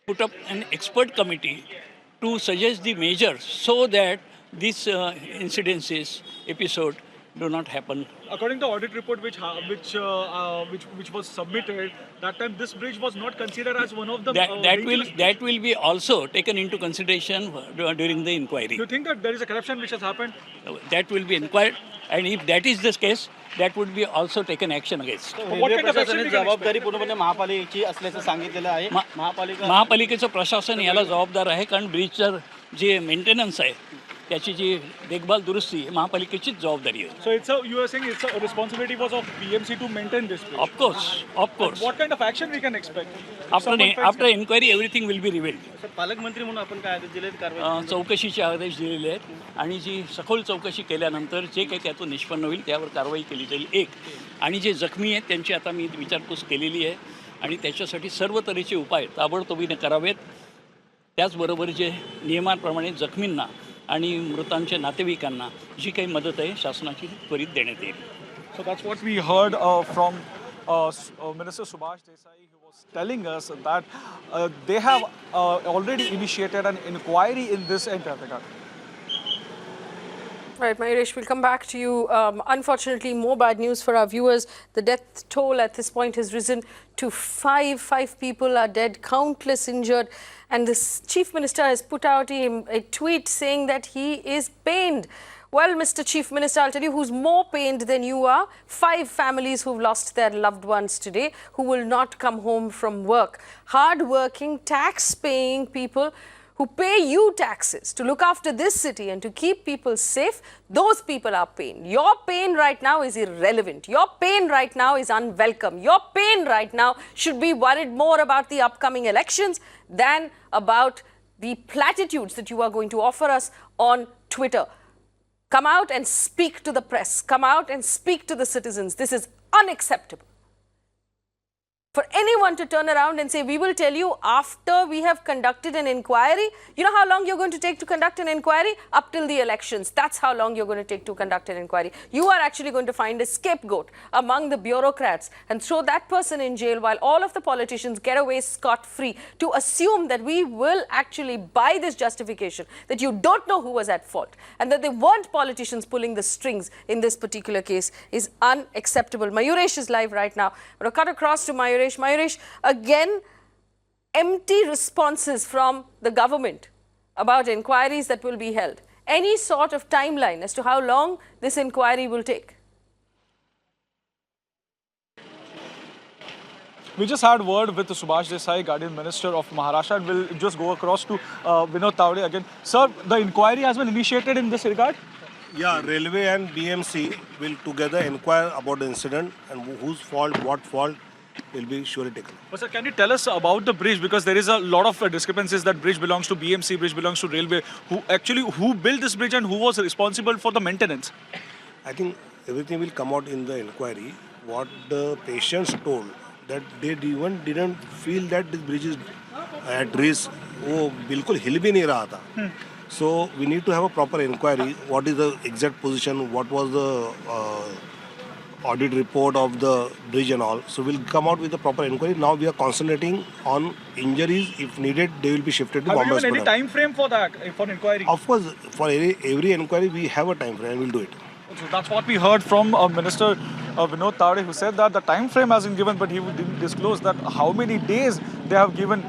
put up an expert committee to suggest the measures so that these incidences, episode, do not happen. According to the audit report which was submitted, that time this bridge was not considered as one of the That will be also taken into consideration during the inquiry. Do you think that there is a corruption which has happened? That will be inquired, and if that is the case, that would be also taken action against. What kind of action we can जबाबदारी पूर्णपणे महापालिकेची असल्याचं सांगितलेलं आहे. महापालिकेचं प्रशासन याला जबाबदार आहे, कारण ब्रिजचं जे मेंटेनन्स आहे त्याची जी देखभाल दुरुस्ती महापालिकेचीच जबाबदारी आहे. So you are saying it's a responsibility was of BMC to maintain this bridge. Of course. What kind of action we can expect? After inquiry, everything will be revealed. पालकमंत्री म्हणून आपण काय आदेश दिलेत कारवाई? चौकशीचे आदेश दिलेले आहेत, आणि जी सखोल चौकशी केल्यानंतर जे काही त्यातून निष्पन्न होईल त्यावर कारवाई केली जाईल. एक, आणि जे जखमी आहेत त्यांची आता मी विचारपूस केलेली आहे, आणि त्याच्यासाठी सर्व तऱ्हेचे उपाय ताबडतोबीने करावेत. त्याचबरोबर जे नियमाप्रमाणे जखमींना आणि मृतांच्या नातेवाईकांना जी काही मदत आहे शासनाची त्वरित देण्यात येईल. So that's what we heard from Minister Subhash Desai, who was telling us that they have already initiated an inquiry in this entire regard. Right, Mayuresh, we'll come back to you. Unfortunately, more bad news for our viewers. The death toll at this point has risen to 5. 5 people are dead, countless injured. And the Chief Minister has put out a tweet saying that he is pained. Well, Mr. Chief Minister, I'll tell you who's more pained than you are. 5 families who've lost their loved ones today, who will not come home from work. Hard-working, tax-paying people who pay you taxes to look after this city and to keep people safe, those people are pained. Your pain right now is irrelevant. Your pain right now is unwelcome. Your pain right now should be worried more about the upcoming elections than about the platitudes that you are going to offer us on Twitter. Come out and speak to the press. Come out and speak to the citizens. This is unacceptable. For anyone to turn around and say, we will tell you after we have conducted an inquiry. You know how long you're going to take to conduct an inquiry? Up till the elections. That's how long you're going to take to conduct an inquiry. You are actually going to find a scapegoat among the bureaucrats and throw that person in jail while all of the politicians get away scot-free. To assume that we will actually buy this justification that you don't know who was at fault and that they weren't politicians pulling the strings in this particular case is unacceptable. Mayuresh is live right now. I'm going to cut across to Mayuresh. Mayuresh, again, empty responses from the government about inquiries that will be held. Any sort of timeline as to how long this inquiry will take? We just had word with Subhash Desai, Guardian Minister of Maharashtra, and we'll just go across to Vinod Tawde again. Sir, the inquiry has been initiated in this regard? Yeah, Railway and BMC will together inquire about the incident and whose fault, what fault will be surely taken. But sir, can you tell us about the bridge? Because there is a lot of discrepancies that bridge belongs to BMC, bridge belongs to Railway. Who built this bridge and who was responsible for the maintenance? I think everything will come out in the inquiry. What the patients told, that they even didn't feel that this bridge is at risk. वो बिल्कुल हिल भी नहीं रहा था. So we need to have a proper inquiry. What is the exact position? What was the audit report of the bridge and all. So we'll come out with a proper inquiry. Now we are concentrating on injuries. If needed, they will be shifted to Bombay Have you given Hospital. any time frame for that, for inquiry? Of course, for every inquiry, we have a time frame and we'll do it. So that's what we heard from Minister Vinod Tawde, who said that the time frame has been given, but he didn't disclose that how many days they have given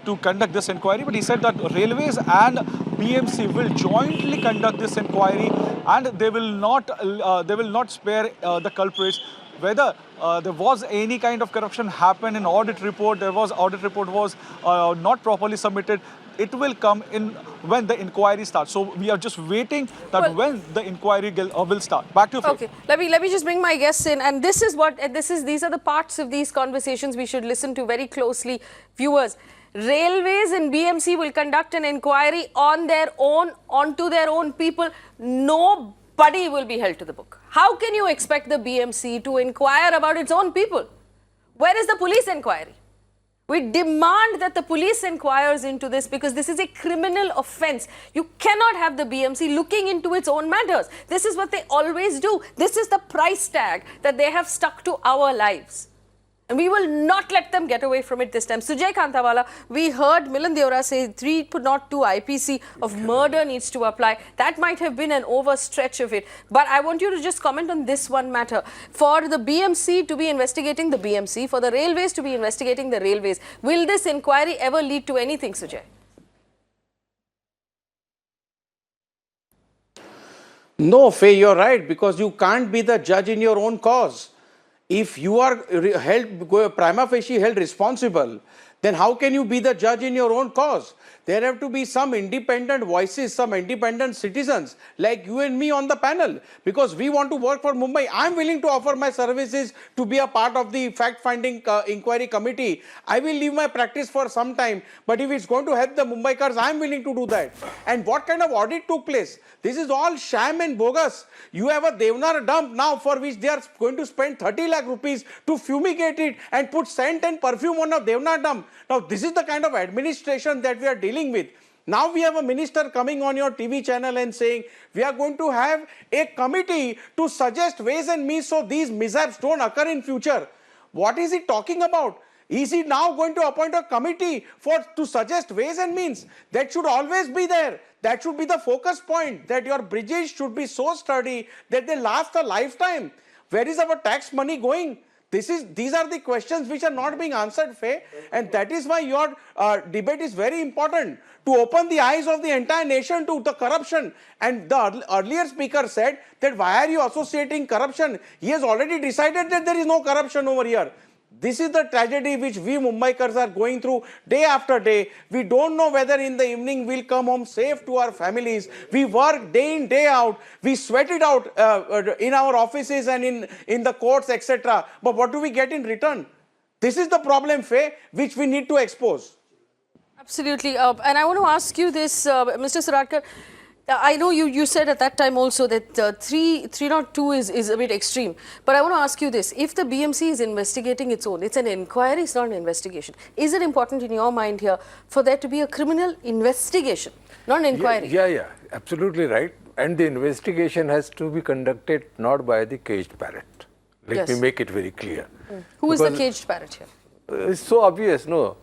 to conduct this inquiry. But he said that Railways and BMC will jointly conduct this inquiry, and they will not spare the culprits. Whether there was any kind of corruption happened in audit report, audit report was not properly submitted. it will come in when the inquiry starts. So we are just waiting that Well- when the inquiry will start. Back to you, Faith. Okay, let me just bring my guests in, and these are the parts of these conversations we should listen to very closely, viewers. Railways and BMC will conduct an inquiry on their own, onto their own people. Nobody will be held to the book. How can you expect the BMC to inquire about its own people? Where is the police inquiry? We demand that the police inquires into this because this is a criminal offence. You cannot have the BMC looking into its own matters. This is what they always do. This is the price tag that they have stuck to our lives. And we will not let them get away from it this time. Sujay Kantawala, we heard Milind Deora say 302 IPC of murder needs to apply. That might have been an overstretch of it. But I want you to just comment on this one matter. For the BMC to be investigating the BMC, for the railways to be investigating the railways, will this inquiry ever lead to anything, Sujay? No, Faye, you're right, because you can't be the judge in your own cause. If you are held prima facie held responsible, then how can you be the judge in your own cause? There have to be some independent voices, some independent citizens like you and me on the panel, because we want to work for Mumbai. I'm willing to offer my services to be a part of the fact-finding inquiry committee. I will leave my practice for some time, but if it's going to help the Mumbaikars, I'm willing to do that. And what kind of audit took place? This is all sham and bogus. You have a Devnar dump now for which they are going to spend 30 lakh rupees to fumigate it and put scent and perfume on a Devnar dump. Now, this is the kind of administration that we are dealing with. Now we have a minister coming on your TV channel and saying we are going to have a committee to suggest ways and means so these mishaps don't occur in future. What is he talking about? Is he now going to appoint a committee to suggest ways and means? That should always be there. That should be the focus point, that your bridges should be so sturdy that they last a lifetime. Where is our tax money going? These are the questions which are not being answered, Faye, and that is why your debate is very important, to open the eyes of the entire nation to the corruption. And the earlier speaker said that why are you associating corruption? He has already decided that there is no corruption over here. This is the tragedy which we Mumbaikars are going through day after day. We don't know whether in the evening we'll come home safe to our families. We work day in, day out. We sweat it out in our offices and in the courts, etc. But what do we get in return? This is the problem, Faye, which we need to expose. Absolutely. And I want to ask you this, Mr. Suratkar. I know you said at that time also that 302 is a bit extreme. But I want to ask you this. If the BMC is investigating its own, it's an inquiry, it's not an investigation. Is it important in your mind here for there to be a criminal investigation, not an inquiry? Yeah, absolutely right. And the investigation has to be conducted not by the caged parrot. Let me make it very clear. Who is the caged parrot here? It's so obvious, no?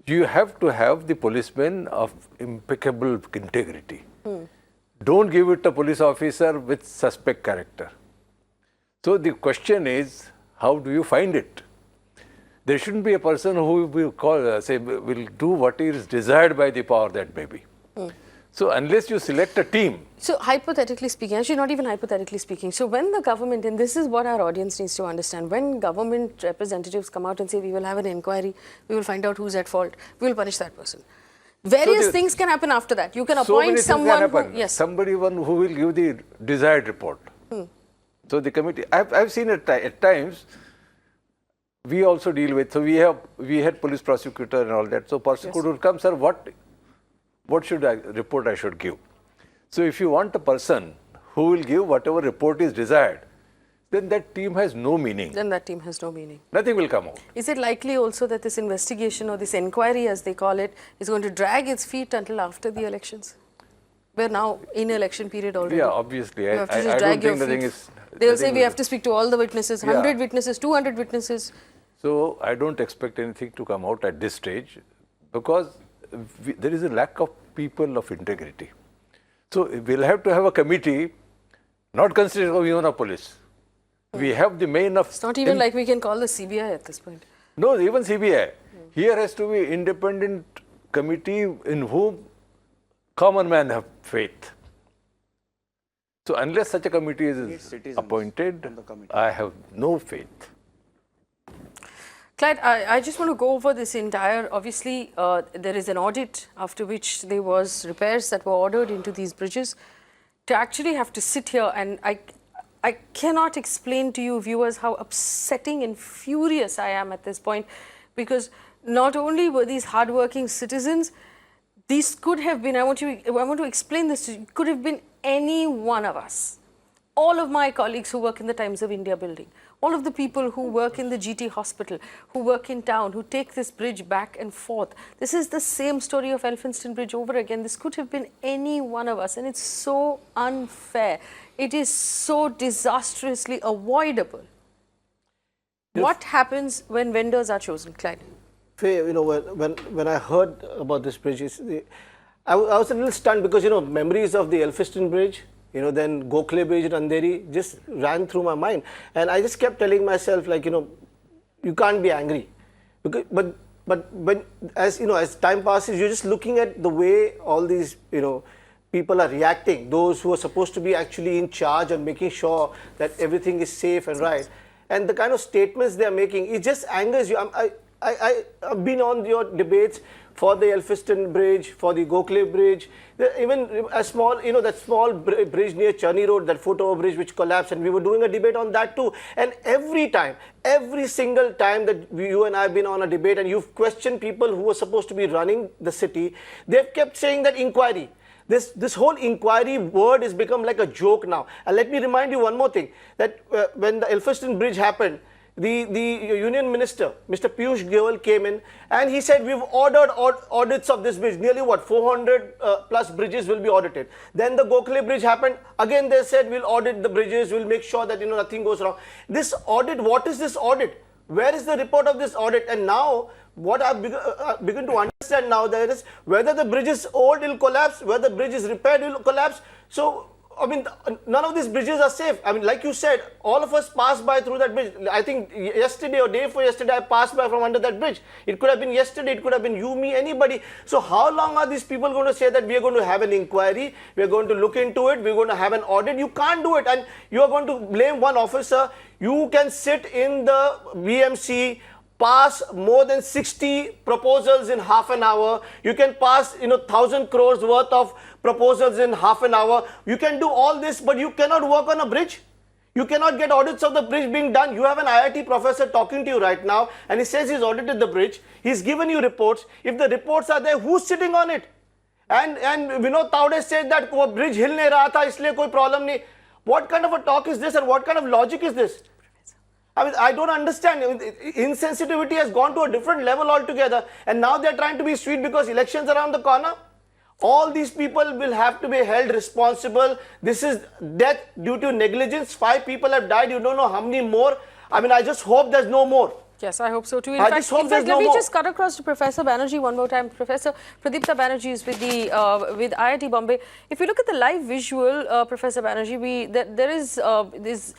You have to have the policemen of impeccable integrity. Don't give it a police officer with suspect character. So the question is, how do you find it? There shouldn't be a person who will will do what is desired by the power that may be. So unless you select a team. So hypothetically speaking, actually not even hypothetically speaking, so when the government, and this is what our audience needs to understand, when government representatives come out and say we will have an inquiry, we will find out who's at fault, we will punish that person. Various things can happen after that. You can appoint someone who, somebody who will give the desired report. So the committee, I've seen at times, we also deal with, so we had police prosecutor and all that. So prosecutor would come, sir, what report I should give? So if you want a person who will give whatever report is desired, then that team has no meaning. Then that team has no meaning. Nothing will come out. Is it likely also that this investigation or this inquiry, as they call it, is going to drag its feet until after the elections? We're now in election period already. Yeah, obviously. You have to just I drag don't your think the thing feet. is... They'll say we have to speak to all the witnesses, 100 witnesses, 200 witnesses. So I don't expect anything to come out at this stage because there is a lack of people of integrity. So we'll have to have a committee, not consisting of even a police. We have the main of... It's not even like we can call the CBI at this point. No, even CBI. Here has to be independent committee in whom common man have faith. So unless such a committee is appointed, I have no faith. Clyde, I just want to go over this entire, obviously there is an audit after which there was repairs that were ordered into these bridges. To actually have to sit here and I cannot explain to you viewers how upsetting and furious I am at this point, because not only were these hardworking citizens, these could have been, I want to explain this to you, could have been any one of us. All of my colleagues who work in the Times of India building, all of the people who work in the GT hospital, who work in town, who take this bridge back and forth. This is the same story of Elphinstone Bridge over again. This could have been any one of us, and it's so unfair. It is so disastrously avoidable. What happens when vendors are chosen, Clyde? You know, when I heard about this bridge, I was a little stunned because, you know, memories of the Elphinstone Bridge, you know, then Gokhale Bridge at Andheri just ran through my mind. And I just kept telling myself, like, you know, you can't be angry. Because, but when, as you know, as time passes, you're just looking at the way all these, you know, people are reacting, those who are supposed to be actually in charge and making sure that everything is safe and right. And the kind of statements they are making, it just angers you. I've been on your debates for the Elphinstone Bridge, for the Gokhale Bridge, even a small, you know, that small bridge near Churni Road, that foot-over bridge which collapsed, and we were doing a debate on that too. And every time, every single time that you and I have been on a debate and you've questioned people who were supposed to be running the city, they've kept saying that inquiry. This whole inquiry word has become like a joke now. And let me remind you one more thing, that when the Elphinstone Bridge happened, the Union Minister, Mr. Piyush Goyal, came in and he said, we've ordered audits of this bridge. Nearly what, 400 plus bridges will be audited. Then the Gokhale Bridge happened. Again, they said, we'll audit the bridges, we'll make sure that, you know, nothing goes wrong. This audit, what is this audit? Where is the report of this audit? And now, what I've begun to understand now, there is whether the bridge is old, it will collapse, whether the bridge is repaired, it will collapse. So, I mean, none of these bridges are safe. I mean, like you said, all of us passed by through that bridge. I think yesterday or day before yesterday, I passed by from under that bridge. It could have been yesterday, it could have been you, me, anybody. So how long are these people going to say that we are going to have an inquiry, we are going to look into it, we are going to have an audit? You can't do it, and you are going to blame one officer. You can sit in the BMC, pass more than 60 proposals in half an hour. You can pass, you know, 1,000 crores worth of proposals in half an hour. You can do all this, but you cannot work on a bridge. You cannot get audits of the bridge being done. You have an IIT professor talking to you right now, and he says he's audited the bridge. He's given you reports. If the reports are there, who's sitting on it? And Vinod Tawde said that wo bridge hil nahi raha tha, isliye koi problem nahi. What kind of a talk is this, and what kind of logic is this? I mean, I don't understand. Insensitivity has gone to a different level altogether, and now they're trying to be sweet because elections are around the corner. All these people will have to be held responsible. This is death due to negligence. 5 people have died. You don't know how many more. I mean, I just hope there's no more. Yes, I hope so too. In fact, let me just cut across to Professor Banerjee one more time. Professor Pradipta Banerjee is with the with IIT Bombay. If you look at the live visual, Professor Banerjee, there is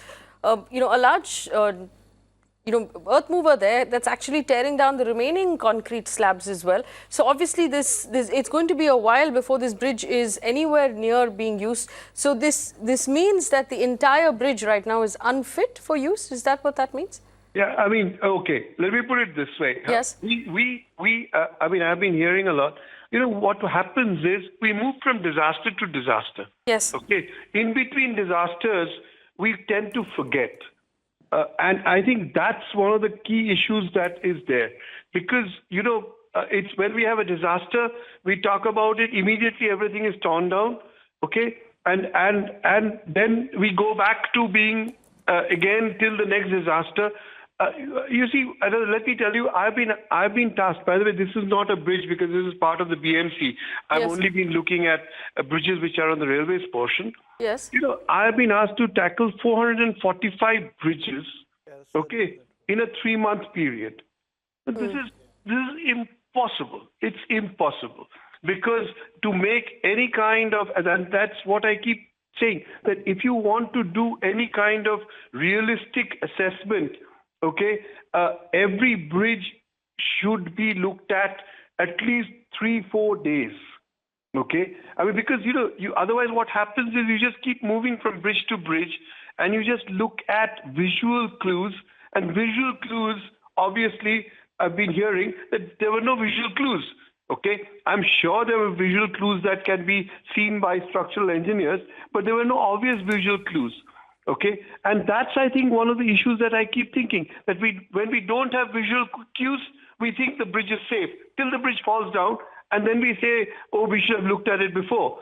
you know, a large you know, earth mover there that's actually tearing down the remaining concrete slabs as well. So obviously this it's going to be a while before this bridge is anywhere near being used. So this means that the entire bridge right now is unfit for use. Is that what that means? Yeah, I mean, okay, let me put it this way. Yes. I mean, I've been hearing a lot. You know, what happens is we move from disaster to disaster. Yes. Okay. In between disasters, we tend to forget. And I think that's one of the key issues that is there. Because, you know, it's when we have a disaster, we talk about it, immediately everything is torn down. Okay. And then we go back to being, again, till the next disaster. You see, let me tell you, I've been tasked. By the way, this is not a bridge because this is part of the BMC. I've only been looking at bridges which are on the railways portion. Yes. You know, I've been asked to tackle 445 bridges, okay, in a 3-month period. But this is impossible. It's impossible because to make any kind of, and that's what I keep saying, that if you want to do any kind of realistic assessment, okay, every bridge should be looked at least 3-4 days. Okay, I mean, because you know, otherwise what happens is you just keep moving from bridge to bridge, and you just look at visual clues, and visual clues obviously I've been hearing that there were no visual clues. Okay, I'm sure there were visual clues that can be seen by structural engineers, but there were no obvious visual clues. Okay, and that's, I think, one of the issues that I keep thinking, that when we don't have visual cues, we think the bridge is safe till the bridge falls down, and then we say, oh, we should have looked at it before.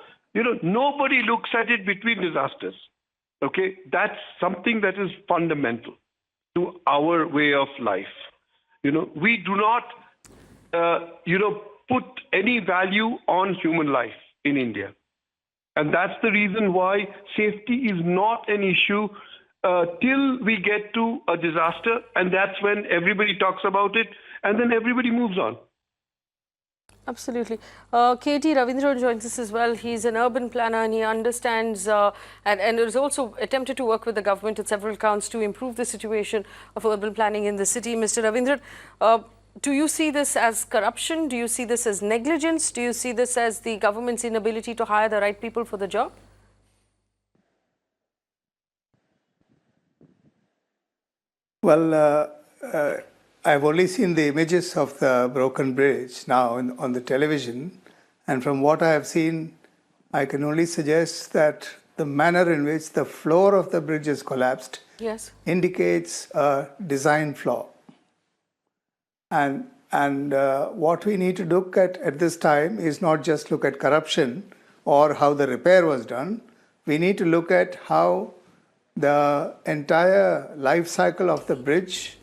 Nobody looks at it between disasters. Okay, that's something that is fundamental to our way of life. We do not, put any value on human life in India. And that's the reason why safety is not an issue till we get to a disaster. And that's when everybody talks about it and then everybody moves on. Absolutely. KT Ravindran joins us as well. He's an urban planner and he understands and has also attempted to work with the government at several counts to improve the situation of urban planning in the city. Mr. Ravindran, do you see this as corruption? Do you see this as negligence? Do you see this as the government's inability to hire the right people for the job? Well, I've only seen the images of the broken bridge now on the television. And from what I have seen, I can only suggest that the manner in which the floor of the bridge is collapsed indicates a design flaw. And what we need to look at this time is not just look at corruption or how the repair was done. We need to look at how the entire life cycle of the bridge,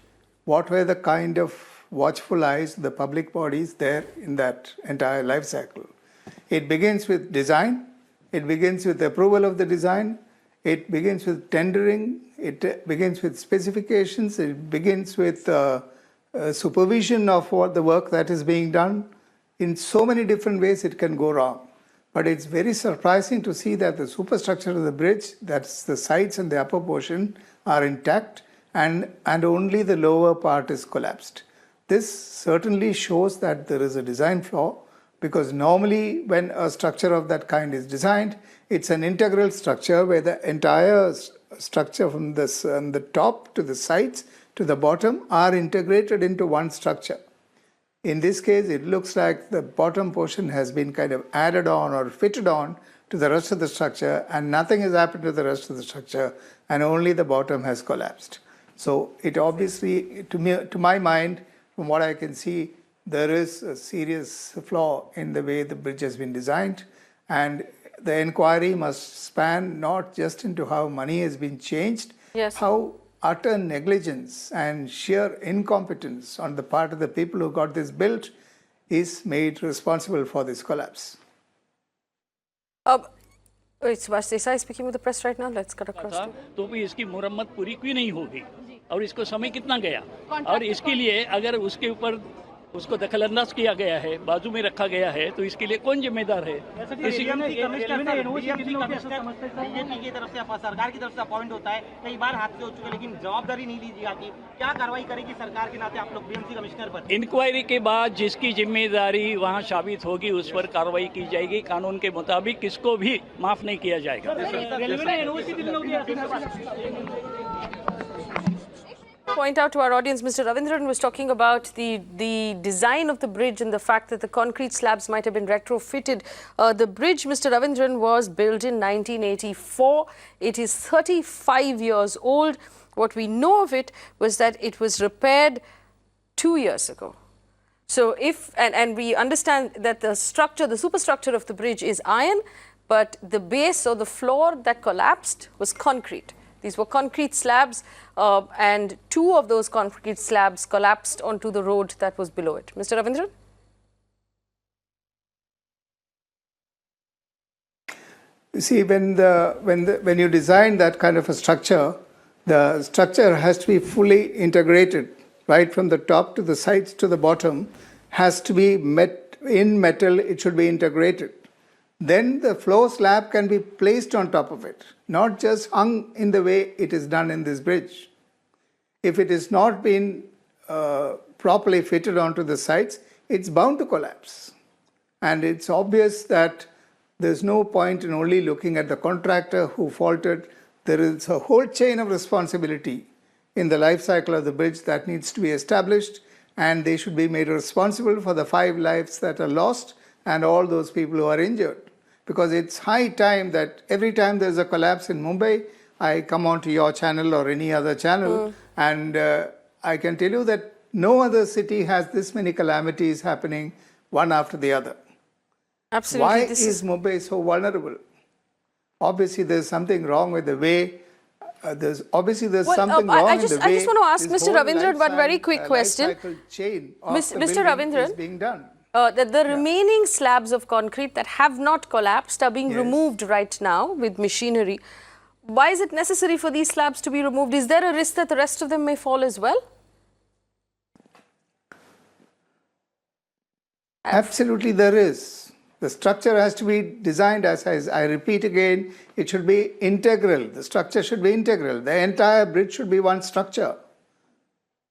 what were the kind of watchful eyes, the public bodies there in that entire life cycle. It begins with design, it begins with approval of the design, it begins with tendering, it begins with specifications, it begins with supervision of what the work that is being done. In so many different ways it can go wrong. But it's very surprising to see that the superstructure of the bridge, that's the sides and the upper portion, are intact and only the lower part is collapsed. This certainly shows that there is a design flaw, because normally when a structure of that kind is designed, it's an integral structure where the entire structure from the top to the sides to the bottom are integrated into one structure. In this case, it looks like the bottom portion has been kind of added on or fitted on to the rest of the structure, and nothing has happened to the rest of the structure, and only the bottom has collapsed. So it obviously, to my mind, from what I can see, there is a serious flaw in the way the bridge has been designed, and the inquiry must span not just into how money has been changed, how utter negligence and sheer incompetence on the part of the people who got this built is made responsible for this collapse. Wait, Subhash Desai speaking with the press right now. Let's cut across. तो भी इसकी मुरम्मत पूरी क्यों नहीं होगी और इसको समय कितना गया और इसके लिए अगर उसके ऊपर उसको दखलंदाज किया गया है, बाजू में रखा गया है, तो इसके लिए कौन जिम्मेदार है? बीजेपी की तरफ से सरकार की तरफ से अपॉइंट होता है, कई बार हादसे हो चुके हैं, लेकिन जवाबदारी नहीं ली जाती। क्या कार्रवाई करेगी सरकार के नाते आप लोग बीएमसी कमिश्नर पर? इंक्वायरी के बाद जिसकी जिम्मेदारी वहां साबित होगी उस पर कार्रवाई की जाएगी। कानून के मुताबिक किसको भी माफ नहीं किया जाएगा। Point out to our audience, Mr. Ravindran was talking about the design of the bridge and the fact that the concrete slabs might have been retrofitted. The bridge, Mr. Ravindran, was built in 1984. It is 35 years old. What we know of it was that it was repaired 2 years ago. So and we understand that the structure, the superstructure of the bridge is iron, but the base or the floor that collapsed was concrete. These were concrete slabs, and 2 of those concrete slabs collapsed onto the road that was below it. Mr. Ravindran? You see, when you design that kind of a structure, the structure has to be fully integrated, right from the top to the sides to the bottom, has to be in metal, it should be integrated. Then the floor slab can be placed on top of it, not just hung in the way it is done in this bridge. If it is not been properly fitted onto the sides, it's bound to collapse. And it's obvious that there's no point in only looking at the contractor who faulted. There is a whole chain of responsibility in the life cycle of the bridge that needs to be established, and they should be made responsible for the 5 lives that are lost and all those people who are injured. Because it's high time that every time there's a collapse in Mumbai, I come onto your channel or any other channel, and I can tell you that no other city has this many calamities happening one after the other. Absolutely. Why is Mumbai so vulnerable? Obviously, there's something wrong with the way. There's something wrong I in the just way. want to ask this Mr. whole Ravindran one very life quick question. cycle chain of Mr. the building Ravindran, is being done. the remaining slabs of concrete that have not collapsed are being removed right now with machinery. Why is it necessary for these slabs to be removed? Is there a risk that the rest of them may fall as well? Absolutely, there is. The structure has to be designed, as I repeat again, it should be integral. The structure should be integral. The entire bridge should be one structure,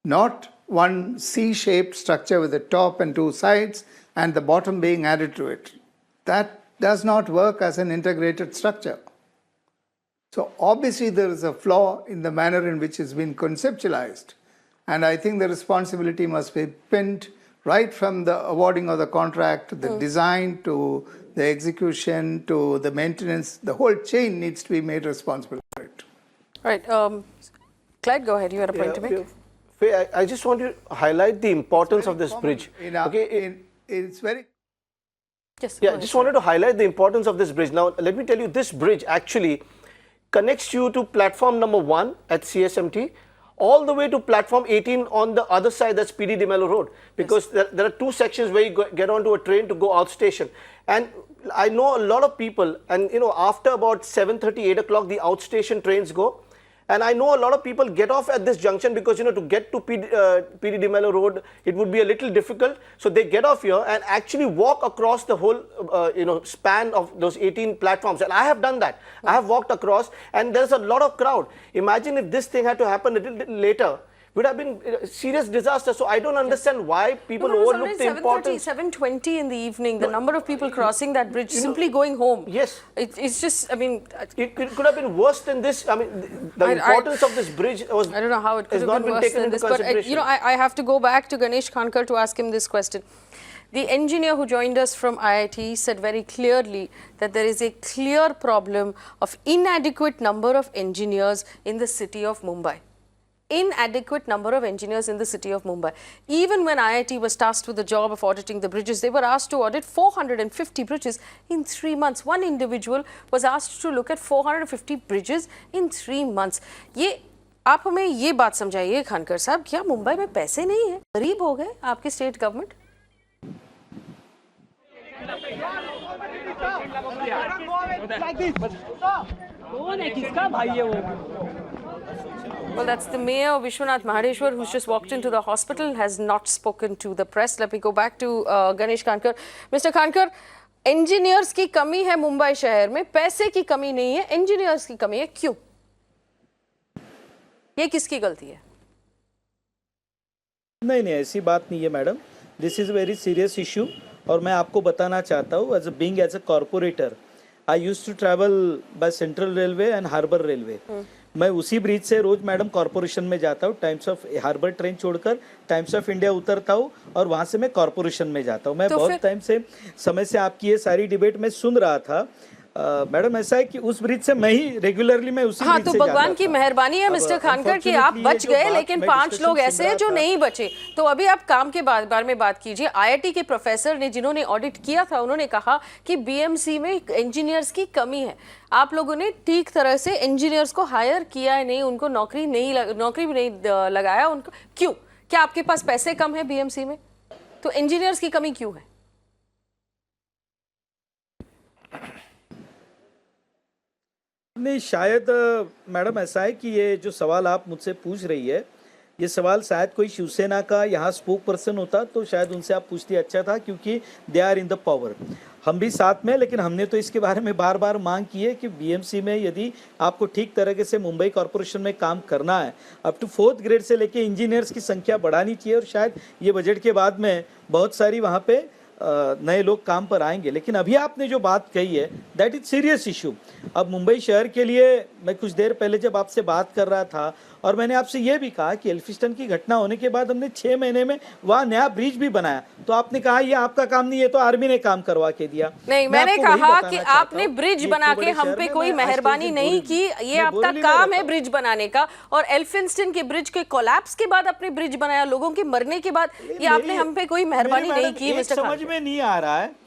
not one C-shaped structure with the top and 2 sides and the bottom being added to it. That does not work as an integrated structure. So obviously there is a flaw in the manner in which it's been conceptualized. And I think the responsibility must be pinned right from the awarding of the contract to the design to the execution to the maintenance. The whole chain needs to be made responsible for it. All right. Clyde, go ahead. You had a point to make. Faye, I just want to highlight the importance of this bridge. It's very... Yes, Yeah, just wanted to highlight the importance of this bridge. Now, let me tell you, this bridge actually connects you to platform number 1 at CSMT all the way to platform 18 on the other side, that's PD de Mello Road. Because there are 2 sections where you get onto a train to go outstation. And I know a lot of people, and after about 7:30, 8 o'clock, the outstation trains go. And I know a lot of people get off at this junction because, to get to PD de Mello Road, it would be a little difficult. So they get off here and actually walk across the whole, span of those 18 platforms. And I have done that. I have walked across and there's a lot of crowd. Imagine if this thing had to happen a little later. Would have been a serious disaster. So I don't understand why people overlook the importance. 7:20 in the evening, the number of people crossing that bridge simply going home. Yes. It's just, I mean... It could have been worse than this. I mean, the importance of this bridge was... I don't know how it could have been worse than this, but I have to go back to Ganesh Khankar to ask him this question. The engineer who joined us from IIT said very clearly that there is a clear problem of inadequate number of engineers in the city of Mumbai. Inadequate number of engineers in the city of Mumbai. Even when IIT was tasked with the job of auditing the bridges, they were asked to audit 450 bridges in 3 months. One individual was asked to look at 450 bridges in 3 months. आप हमें ये बात समझाइए खानकर साहब, क्या मुंबई में पैसे नहीं है? गरीब हो गए आपके state government? Well, that's the mayor, Vishwanath Mahadeshwar, who's just walked into the hospital, has not spoken to the press. Let me go back to Ganesh Khankar. Mr. Khankar, engineers की कमी है मुंबई शहर में, पैसे की कमी नहीं है, engineers की कमी है, क्यों? ये किसकी गलती है? नहीं, ऐसी बात नहीं है madam. This is a very serious issue. और मैं आपको बताना चाहता हूँ, as a corporator, I used to travel by Central Railway and Harbour Railway. मैं उसी ब्रिज से रोज मैडम कॉर्पोरेशन में जाता हूँ. टाइम्स ऑफ हार्बर ट्रेन छोड़कर टाइम्स ऑफ इंडिया उतरता हूँ और वहाँ से मैं कॉर्पोरेशन में जाता हूँ. मैं बहुत टाइम से समय से आपकी ये सारी डिबेट में सुन रहा था. मैडम ऐसा है कि उस ब्रिज से मैं ही रेगुलरली मैं उसी ब्रिज से जाता था. भगवान की मेहरबानी है मिस्टर खानकर कि आप बच गए, लेकिन 5 लोग ऐसे हैं जो नहीं बचे. तो अभी आप काम के बारे में बात कीजिए. आईआईटी के प्रोफेसर ने, जिन्होंने ऑडिट किया था, उन्होंने कहा कि बीएमसी में इंजीनियर्स की कमी है. आप लोगों ने ठीक तरह से इंजीनियर्स को हायर किया है नहीं, उनको नौकरी भी नहीं लगाया. उनको क्यों? क्या आपके पास पैसे कम है बीएमसी में? तो इंजीनियर्स की कमी क्यों है? नहीं, शायद मैडम ऐसा है कि ये जो सवाल आप मुझसे पूछ रही है, ये सवाल शायद कोई शिवसेना का यहाँ स्पोक पर्सन होता तो शायद उनसे आप पूछती अच्छा था, क्योंकि they are in the power. हम भी साथ में, लेकिन हमने तो इसके बारे में बार बार मांग की है कि बीएमसी में यदि आपको ठीक तरीके से मुंबई कॉर्पोरेशन में काम करना है, अप टू 4th ग्रेड से लेके इंजीनियर्स की संख्या बढ़ानी चाहिए. और शायद ये बजट के बाद में बहुत सारी वहाँ पे नए लोग काम पर आएंगे. लेकिन अभी आपने जो बात कही है, दैट इज सीरियस इशू. अब मुंबई शहर के लिए मैं कुछ देर पहले जब आपसे बात कर रहा था और मैंने आपसे ये भी कहा कि एल्फिस्टन की घटना होने के बाद हमने 6 महीने में वहाँ नया ब्रिज भी बनाया, तो आपने कहा ये आपका काम नहीं है, तो आर्मी ने काम करवा के दिया। नहीं, मैंने कहा कि आपने ब्रिज बना के हम पे कोई मेहरबानी नहीं की, ये आपका काम है ब्रिज बनाने का। और एल्फिंस्टन के ब्रिज के कोलैप्स के बाद आपने ब्रिज बनाया, लोगों के मरने के बाद, ये आपने हम पे कोई मेहरबानी नहीं की। मिस्टर समझ में नहीं आ रहा है,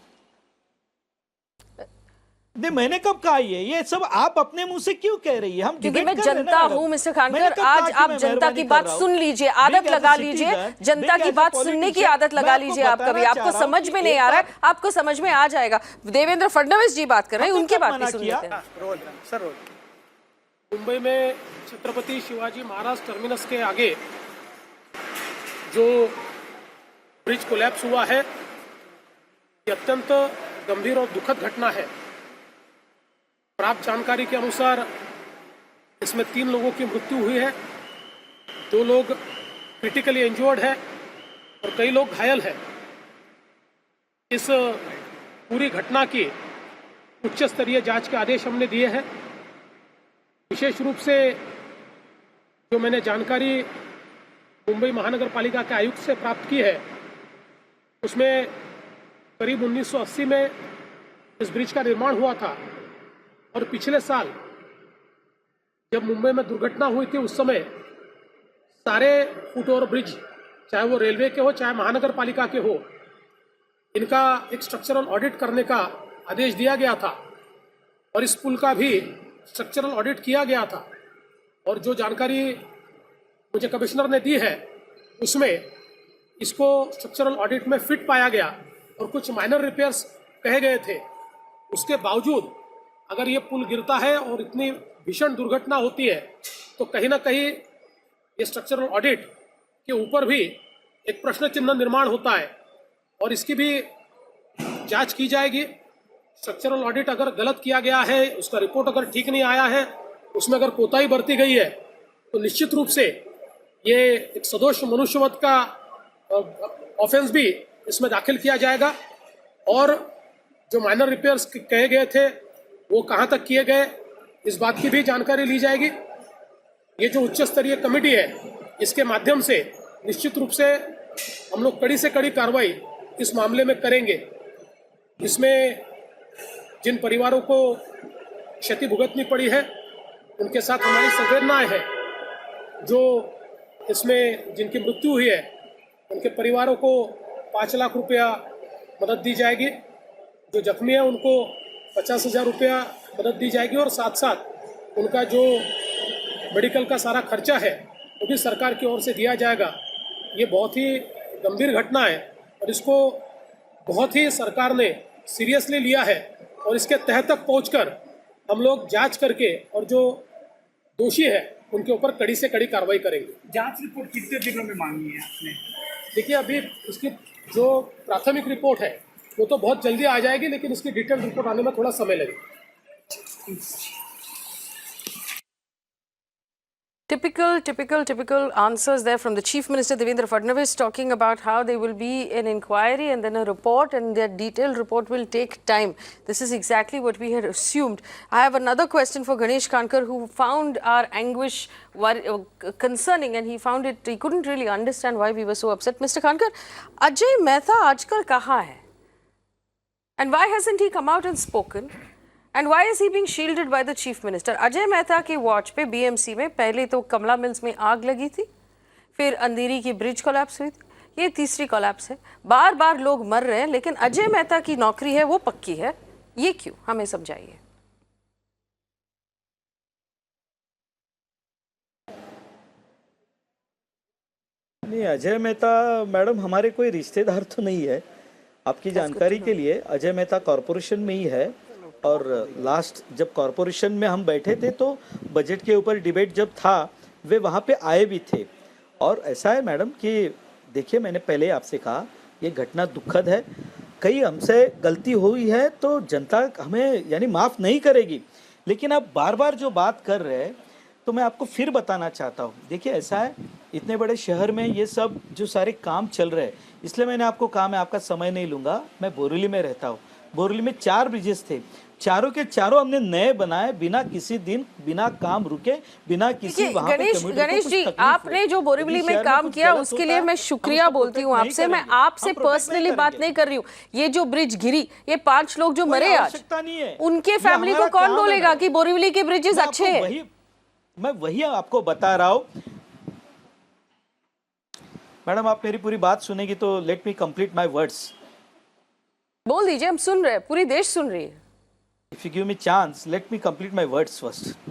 नहीं मैंने कब कहा ये सब आप अपने मुंह से क्यों कह रही है? हम क्योंकि मैं जनता हूं मिस्टर खानकर, आज आप जनता की बात सुन लीजिए, आदत लगा लीजिए, जनता की बात सुनने की आदत लगा लीजिए। आप कभी आपको समझ में नहीं आ रहा है, आपको समझ में आ जाएगा। देवेंद्र फडणवीस जी बात कर रहे हैं, उनकी बात भी सुन लेते हैं। मुंबई में छत्रपति शिवाजी महाराज टर्मिनस के आगे जो ब्रिज कोलैप्स हुआ है, ये अत्यंत गंभीर और दुखद घटना है। प्राप्त जानकारी के अनुसार इसमें 3 लोगों की मृत्यु हुई है, 2 लोग क्रिटिकली इंजर्ड है और कई लोग घायल हैं। इस पूरी घटना की उच्च स्तरीय जांच के आदेश हमने दिए हैं। विशेष रूप से जो मैंने जानकारी मुंबई महानगर पालिका के आयुक्त से प्राप्त की है, उसमें करीब 1980 में इस ब्रिज का निर्माण हुआ था और पिछले साल जब मुंबई में दुर्घटना हुई थी, उस समय सारे फुट ओवर ब्रिज, चाहे वो रेलवे के हो चाहे महानगर पालिका के हो, इनका एक स्ट्रक्चरल ऑडिट करने का आदेश दिया गया था और इस पुल का भी स्ट्रक्चरल ऑडिट किया गया था। और जो जानकारी मुझे कमिश्नर ने दी है, उसमें इसको स्ट्रक्चरल ऑडिट में फिट पाया गया और कुछ माइनर रिपेयर्स कहे गए थे। उसके बावजूद अगर ये पुल गिरता है और इतनी भीषण दुर्घटना होती है, तो कहीं ना कहीं ये स्ट्रक्चरल ऑडिट के ऊपर भी एक प्रश्न चिन्ह निर्माण होता है और इसकी भी जांच की जाएगी। स्ट्रक्चरल ऑडिट अगर गलत किया गया है, उसका रिपोर्ट अगर ठीक नहीं आया है, उसमें अगर कोताही बरती गई है, तो निश्चित रूप से ये एक सदोष मनुष्यवध का ऑफेंस भी इसमें दाखिल किया जाएगा। और जो माइनर रिपेयर्स कहे गए थे वो कहाँ तक किए गए, इस बात की भी जानकारी ली जाएगी। ये जो उच्च स्तरीय कमेटी है, इसके माध्यम से निश्चित रूप से हम लोग कड़ी से कड़ी कार्रवाई इस मामले में करेंगे। इसमें जिन परिवारों को क्षति भुगतनी पड़ी है, उनके साथ हमारी संवेदनाएं हैं। जो इसमें जिनकी मृत्यु हुई है, उनके परिवारों को 5 लाख रुपया मदद दी जाएगी। जो जख्मी है उनको 50,000 रुपया मदद दी जाएगी और साथ साथ उनका जो मेडिकल का सारा खर्चा है वो भी सरकार की ओर से दिया जाएगा। ये बहुत ही गंभीर घटना है और इसको बहुत ही सरकार ने सीरियसली लिया है और इसके तह तक पहुंचकर हम लोग जांच करके और जो दोषी है उनके ऊपर कड़ी से कड़ी कार्रवाई करेंगे। जांच रिपोर्ट कितने दिनों में मांगी है आपने? देखिए, अभी इसकी जो प्राथमिक रिपोर्ट है वो तो बहुत जल्दी आ जाएगी, लेकिन इसकी डिटेल रिपोर्ट आने में थोड़ा समय लगेगा। Typical answers there from the Chief Minister Devendra Fadnavis, talking about how there will be an inquiry and then a report, and that detailed report will take time. This is exactly what we had assumed. I have another question for Ganesh Kankar, who found our anguish concerning, and he found it, he couldn't really understand why we were so upset. Mr. Kankar, Ajay Mehta aajkal kahan hai? And why hasn't he come out and spoken? And why is he being shielded by the Chief Minister? Ajay Mehta के watch पे BMC में पहले तो कमला mills में आग लगी थी, फिर अंधेरी की ब्रिज कोलैप्स हुई थी, ये तीसरी कोलैप्स है। बार बार लोग मर रहे हैं, लेकिन अजय मेहता की नौकरी है वो पक्की है, ये क्यों? हमें समझाइए। नहीं, अजय मेहता मैडम हमारे कोई रिश्तेदार तो नहीं है। आपकी जानकारी के लिए अजय मेहता कॉरपोरेशन में ही है और लास्ट जब कॉरपोरेशन में हम बैठे थे तो बजट के ऊपर डिबेट जब था, वे वहाँ पे आए भी थे। और ऐसा है मैडम कि देखिए, मैंने पहले आपसे कहा ये घटना दुखद है, कहीं हमसे गलती हुई है तो जनता हमें यानी माफ़ नहीं करेगी, लेकिन आप बार बार जो बात कर रहे हैं तो मैं आपको फिर बताना चाहता हूँ। देखिए, ऐसा है, इतने बड़े शहर में ये सब जो सारे काम चल रहे हैं, इसलिए मैंने आपको कहा मैं आपका समय नहीं लूँगा। मैं बोरीवली में रहता हूँ, बोरीवली में 4 ब्रिजेस थे, चारों के चारों हमने नए बनाए, बिना किसी दिन बिना काम रुके, बिना किसी देखिए वहाँ पे गणेश community को गणेश कुछ जी, तकलीफ आपने हो। जो बोरीवली यदि में शहर काम कुछ किया गलत उसके होता लिए है, मैं हम शुक्रिया उसको बोलती हूँ protect आपसे। मैं नहीं करेंगे। आपसे हम protect पर्सनली नहीं बात करेंगे। नहीं कर रही हूँ। ये जो ब्रिज गिरी, ये 5 लोग जो कोई मरे आज, आवश्यकता नहीं है। उनके ये फैमिली को हमारा कौन काम है बोलेगा मैडम। कि बोरीवली के ब्रिजेस मैं अच्छे आपको हैं? मैं वही आपको बता रहा हूँ मैडम। आप मेरी पूरी बात सुनेगी तो let me complete my words. बोल दीजिए, हम सुन रहे हैं, पूरी देश सुन रही है। If you give me chance, let me complete my words first.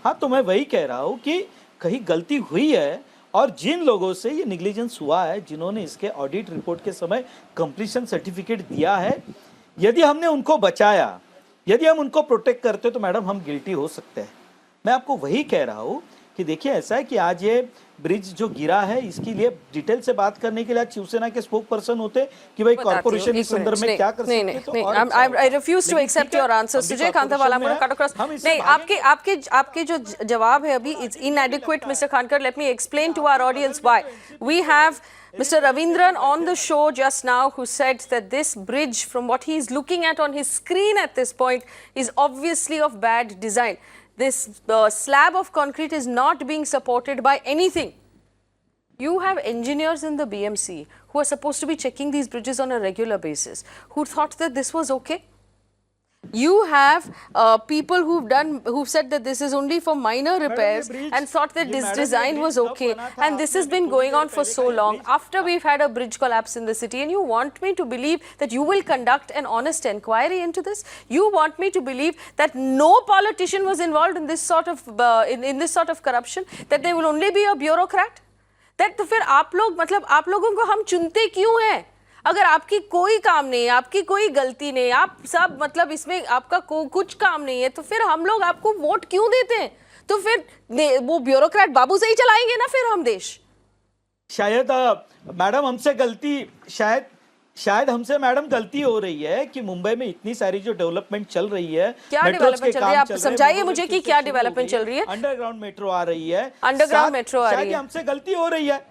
हाँ, तो मैं वही कह रहा हूँ कि कहीं गलती हुई है, और जिन लोगों से ये निग्लिजेंस हुआ है, जिन्होंने इसके ऑडिट रिपोर्ट के समय कंप्लीशन सर्टिफिकेट दिया है, यदि हमने उनको बचाया, यदि हम उनको प्रोटेक्ट करते तो मैडम हम गिल्टी हो सकते हैं। मैं आपको वही कह रहा हूँ कि देखिए ऐसा है कि आज ये ब्रिज जो गिरा है, इसके लिए डिटेल से बात करने के लिए आज शिवसेना के स्पोक पर्सन होते कि भाई कॉर्पोरेशन इस संदर्भ में क्या कर सकते हैं, तो और अच्छा होता। I refuse to accept your answer. Sujay Kantawala, नहीं, आपके जो जवाब है अभी it's inadequate mister Khankar. Let me explain to our audience why. We have Mr. Ravindran on the show just now, who said that this bridge, from what he is looking at on his screen at this point, is obviously of bad design. This slab of concrete is not being supported by anything. You have engineers in the BMC who are supposed to be checking these bridges on a regular basis, who thought that this was okay. You have people who've said that this is only for minor repairs and thought that this design was okay, and this has been going on for so long after we've had a bridge collapse in the city, and you want me to believe that you will conduct an honest inquiry into this? You want me to believe that no politician was involved in this sort of in this sort of corruption, that there will only be a bureaucrat? That तो फिर आप लोग, मतलब आप लोगों को हम चुनते क्यों हैं? अगर आपकी कोई काम नहीं है, आपकी कोई गलती नहीं, आप सब मतलब इसमें आपका कुछ काम नहीं है, तो फिर हम लोग आपको वोट क्यों देते हैं? तो फिर वो ब्यूरोक्रेट बाबू से ही चलाएंगे ना फिर हम देश। शायद मैडम हमसे गलती, शायद हमसे मैडम गलती हो रही है कि मुंबई में इतनी सारी जो डेवलपमेंट चल रही है, क्या डेवलपमेंट चल रही है, आप समझाइए मुझे कि क्या डेवलपमेंट चल रही है। अंडरग्राउंड मेट्रो आ रही है, अंडरग्राउंड मेट्रो आ रही है, शायद हमसे गलती हो रही है।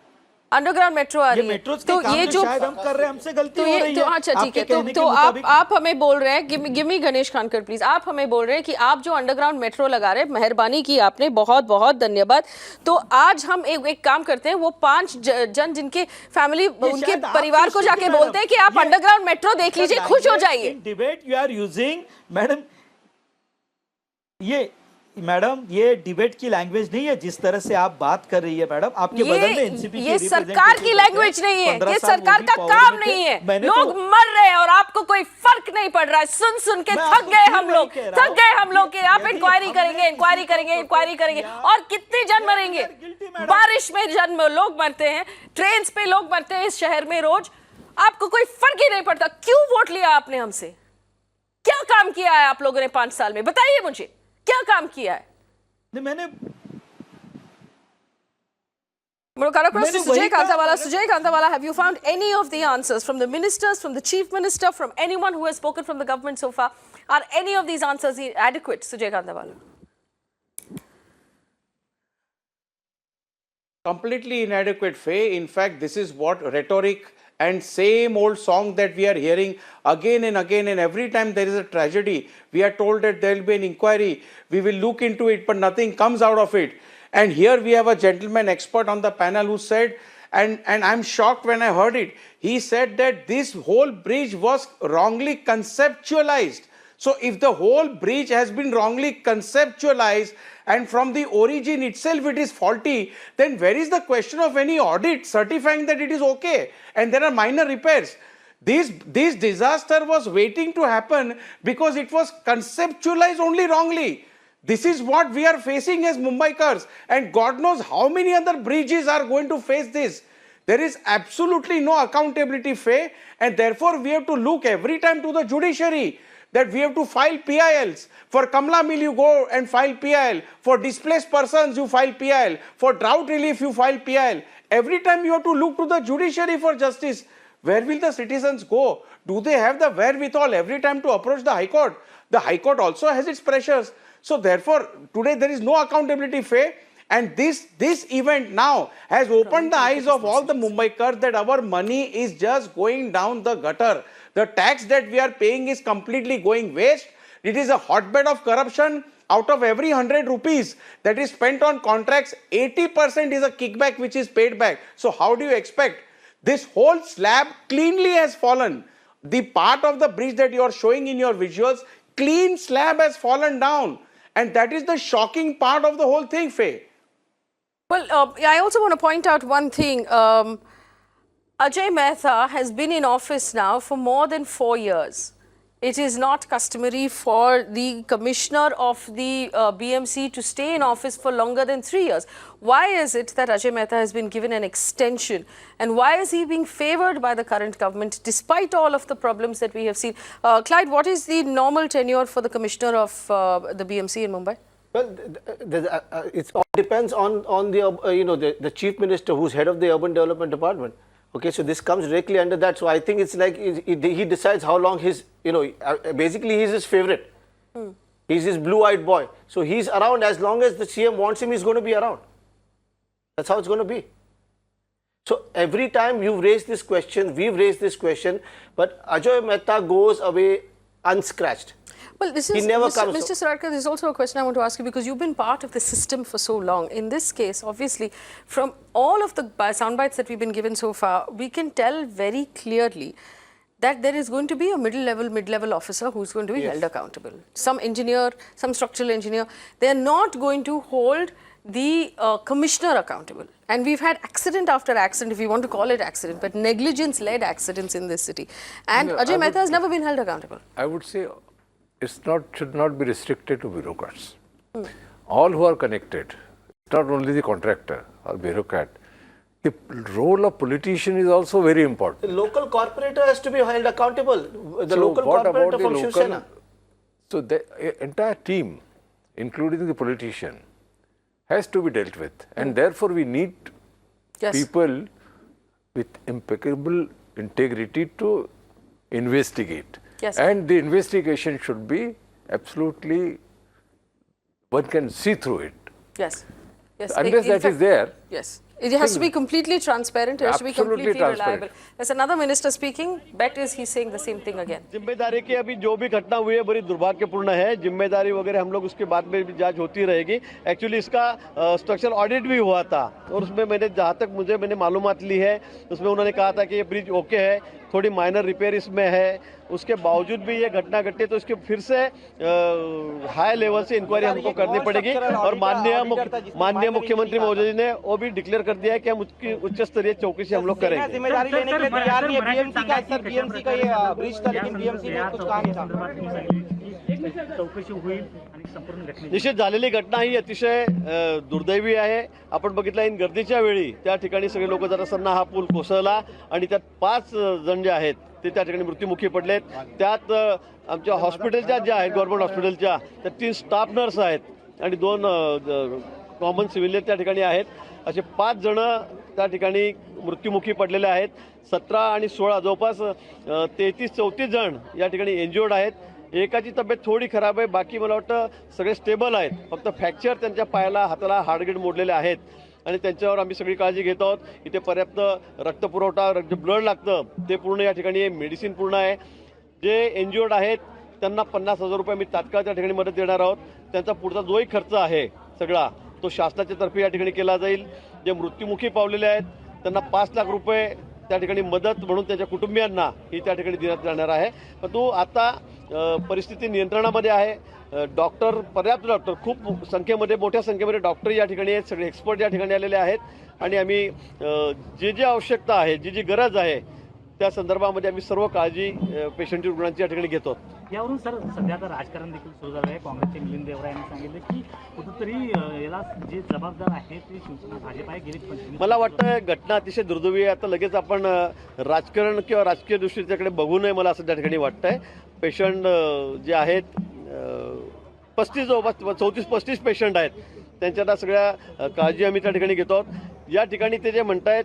अंडरग्राउंड मेट्रो आ रही है, तो ये जो शायद हम कर रहे हैं हमसे गलती हो रही है। अच्छा ठीक है, तो आप हमें बोल रहे हैं, गिव मी गणेश खानकर प्लीज, आप हमें बोल रहे हैं कि आप जो अंडरग्राउंड मेट्रो लगा रहे हैं, मेहरबानी की आपने, बहुत बहुत धन्यवाद। तो आज हम एक काम करते हैं, वो 5 जन जिनके फैमिली, उनके परिवार को जाके बोलते हैं कि आप अंडरग्राउंड मेट्रो देख लीजिए, खुश हो जाइए। Debate you are using madam, ये डिबेट की लैंग्वेज नहीं है जिस तरह से आप बात कर रही है मैडम। आपके बदल में एनसीपी ये सरकार की लैंग्वेज नहीं है, ये सरकार का काम नहीं है। लोग मर रहे हैं और आपको कोई फर्क नहीं पड़ रहा है। सुन के थक गए हम लोग कि आप इंक्वायरी करेंगे और कितने जन मरेंगे? बारिश में लोग मरते हैं, ट्रेन पे लोग मरते हैं इस शहर में रोज, आपको कोई फर्क ही नहीं पड़ता। क्यों वोट लिया आपने हमसे? क्या काम किया है आप लोगों ने 5 साल में? बताइए मुझे, क्या काम किया है? मैंने Sujay Kantawala, have you found any of the answers from the ministers, from the chief minister, from anyone who has spoken from the government so far? Are any of these answers adequate, Sujay Kantawala? Completely inadequate, Faye. In fact, this is what rhetoric and same old song that we are hearing again and again, and every time there is a tragedy, we are told that there will be an inquiry, we will look into it, but nothing comes out of it. And here we have a gentleman expert on the panel who said, and I'm shocked when I heard it, he said that this whole bridge was wrongly conceptualized. So if the whole bridge has been wrongly conceptualized and from the origin itself it is faulty, then where is the question of any audit certifying that it is okay and there are minor repairs? This disaster was waiting to happen because it was conceptualized only wrongly. This is what we are facing as Mumbaikars, and God knows how many other bridges are going to face this. There is absolutely no accountability, Faye, and therefore we have to look every time to the judiciary, that we have to file PILs. For Kamla Mill, you go and file PIL. For displaced persons, you file PIL. For drought relief, you file PIL. Every time you have to look to the judiciary for justice. Where will the citizens go? Do they have the wherewithal every time to approach the High Court? The High Court also has its pressures. So therefore, today there is no accountability, Faye. And this event now has opened the eyes of all the Mumbaikars that our money is just going down the gutter. The tax that we are paying is completely going waste. It is a hotbed of corruption. Out of every 100 rupees that is spent on contracts, 80% is a kickback which is paid back. So how do you expect? This whole slab cleanly has fallen. The part of the bridge that you are showing in your visuals, clean slab has fallen down. And that is the shocking part of the whole thing, Faye. Well, I also want to point out one thing. Ajay Mehta has been in office now for more than 4 years. It is not customary for the commissioner of the BMC to stay in office for longer than 3 years. Why is it that Ajay Mehta has been given an extension? And why is he being favoured by the current government despite all of the problems that we have seen? Clyde, what is the normal tenure for the commissioner of the BMC in Mumbai? Well, it all depends on the the chief minister who's head of the urban development department. Okay, so this comes directly under that. So I think it's like he decides how long his, basically he's his favorite. He's his blue-eyed boy. So he's around as long as the CM wants him, he's going to be around. That's how it's going to be. So every time you've raised this question, we've raised this question, but Ajay Mehta goes away unscratched. Well, this is, Mr. Saratkar, this is also a question I want to ask you because you've been part of the system for so long. In this case, obviously, from all of the sound bites that we've been given so far, we can tell very clearly that there is going to be a mid-level officer who's going to be held accountable. Some engineer, some structural engineer, they're not going to hold the commissioner accountable. And we've had accident after accident, if you want to call it accident, but negligence-led accidents in this city. And Ajay Mehta has never been held accountable. I would say should not be restricted to bureaucrats. All who are connected, not only the contractor or bureaucrat, the role of politician is also very important. The local corporator has to be held accountable. The local corporator from Shiv Sena. So the entire team, including the politician, has to be dealt with. And therefore we need people with impeccable integrity to investigate. And the investigation should be absolutely, one can see through it. Unless that is there. It has to be completely transparent, it has to be completely reliable. There's another minister speaking, bet is he's saying the same thing again. जिम्मेदारी की अभी जो भी घटना हुई है बड़ी दुर्भाग्यपूर्ण है, जिम्मेदारी वगैरह हम लोग उसके बाद में भी जांच होती रहेगी. एक्चुअली इसका स्ट्रक्चरल ऑडिट भी हुआ था और उसमें मैंने जहाँ तक मैंने मालूमात ली है उसमें उन्होंने कहा था कि ये ब्रिज ओके है, थोड़ी माइनर रिपेयर इसमें है, उसके बावजूद भी ये घटना घटी तो इसके फिर से हाई लेवल से इंक्वायरी हमको करनी पड़ेगी और माननीय मुख्यमंत्री महोदय जी ने वो भी डिक्लेयर कर दिया है कि हम उसकी उच्च स्तरीय चौकसी हम लोग करेंगे. जिम्मेदारी लेने के लिए तैयार नहीं है बीएमसी का, सर बीएमसी का ये ब्रिज था लेकिन बीएमसी ने कुछ कहा नहीं था. निश्चित झालेली घटना ही अतिशय दुर्दैवी आहे. आपण बघितलं इन गर्दीच्या वेळी त्या ठिकाणी सगळे लोक जात असताना हा पूल कोसळला आणि त्यात 5 जण जे आहेत ते त्या ठिकाणी मृत्युमुखी पडलेत. त्यात आमच्या हॉस्पिटलच्या ज्या आहेत गव्हर्नमेंट हॉस्पिटलच्या त्या 3 स्टाफ नर्स आहेत आणि 2 कॉमन सिव्हिलियन त्या ठिकाणी आहेत. असे 5 जण त्या ठिकाणी मृत्युमुखी पडलेले आहेत. 17 आणि 16 जवळपास 33-34 जण या ठिकाणी इंज्युर्ड आहेत. एकाची तब्येत थोडी खराब आहे, बाकी मला वाटतं सगळे स्टेबल आहेत. फक्त फ्रॅक्चर त्यांच्या पायाला हाताला हाडगीड मोडलेले आहेत आणि त्यांच्यावर आम्ही सगळी काळजी घेत आहोत. इथे पर्याप्त रक्तपुरवठा ब्लड लागतं ते पूर्ण या ठिकाणी मेडिसिन पूर्ण आहे. जे इंज्युर्ड आहेत त्यांना 50,000 रुपये आम्ही तात्काळ त्या ठिकाणी मदत देणार आहोत. त्यांचा पुढचा जोही खर्च आहे सगळा तो शासनाच्या तर्फे या ठिकाणी केला जाईल. जे मृत्युमुखी पावलेले आहेत त्यांना 5 लाख रुपये त्या ठिकाणी मदत म्हणून त्यांच्या कुटुंबियांना ही त्या ठिकाणी देण्यात जाणार आहे. परंतु आता परिस्थिती नियंत्रणामध्ये आहे. डॉक्टर पर्याप्त डॉक्टर खूप संख्येमध्ये मोठ्या संख्येमध्ये डॉक्टर या ठिकाणी आहेत, सगळे एक्सपर्ट या ठिकाणी आलेले आहेत आणि आम्ही जे आवश्यकता आहे जी गरज आहे त्या संदर्भामध्ये आम्ही सर्व काळजी पेशंटची रुग्णांची या ठिकाणी घेतो. यावरून सर सध्या आता राजकारण देखील सुरू झालं आहे. काँग्रेसचे मिलिंद देवरा यांनी सांगितलं की कुठेतरी याला जे जबाबदार आहे ते शिवसेना भाजप आहे गेली 25. मला वाटतं घटना अतिशय दुर्दैवी आहे. आता लगेच आपण राजकारण किंवा राजकीय दृष्टीच्याकडे बघू नये मला असं त्या ठिकाणी वाटतंय. पेशंट जे आहेत 34-35 पेशंट आहेत त्यांच्या सगळ्या काळजी आम्ही त्या ठिकाणी घेतो. या ठिकाणी ते जे म्हणतायत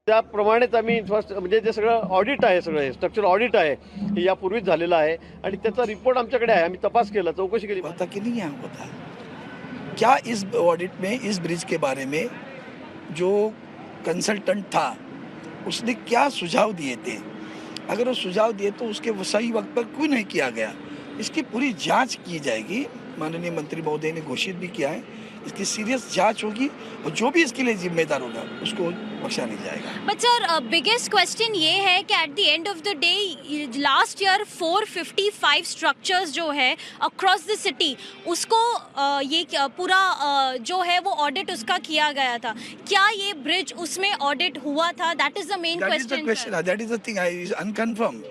त्याप्रमाणेच आम्ही म्हणजे जे सगळं ऑडिट आहे सगळं स्ट्रक्चरल ऑडिट आहे हे यापूर्वीच झालेलं आहे आणि त्याचा रिपोर्ट आमच्याकडे आहे. आम्ही तपास केला, चौकशी केली. पता कि नहीं यहाँ होता क्या इस ऑडिट में इस ब्रिज के बारे में जो कंसल्टेंट था उसने क्या सुझाव दिए थे अगर वो सुझाव दिए तो उसके सही वक्त पर क्यों नहीं किया गया, इसकी पूरी जांच की जाएगी। माननीय मंत्री महोदय ने घोषित भी किया है, इसकी सीरियस जांच होगी और जो भी इसके लिए जिम्मेदार होगा उसको बख्शा नहीं जाएगा। बट सर बिगेस्ट क्वेश्चन ये है कि at the end of the day last year 455 structures जो है अक्रॉस द सिटी उसको ये पूरा जो है वो ऑडिट उसका किया गया था। क्या ये ब्रिज उसमें ऑडिट हुआ था? That is the main question. That is the thing. I is unconfirmed.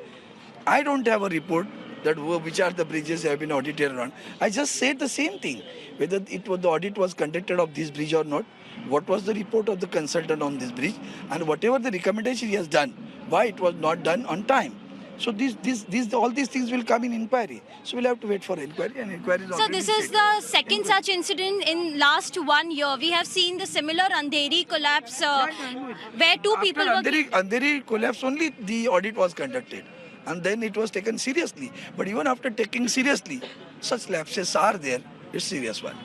I don't have a report that which are the bridges have been audited or not. I just said the same thing. Whether it was the audit was conducted of this bridge or not, what was the report of the consultant on this bridge, and whatever the recommendation he has done, why it was not done on time. So all these things will come in inquiry. So we'll have to wait for inquiry, and inquiry is So this is the second such incident in last 1 year. We have seen the similar Andheri collapse where two people were Andheri collapse only the audit was conducted, and then it was taken seriously. But even after taking seriously, such lapses are there. It's a serious one.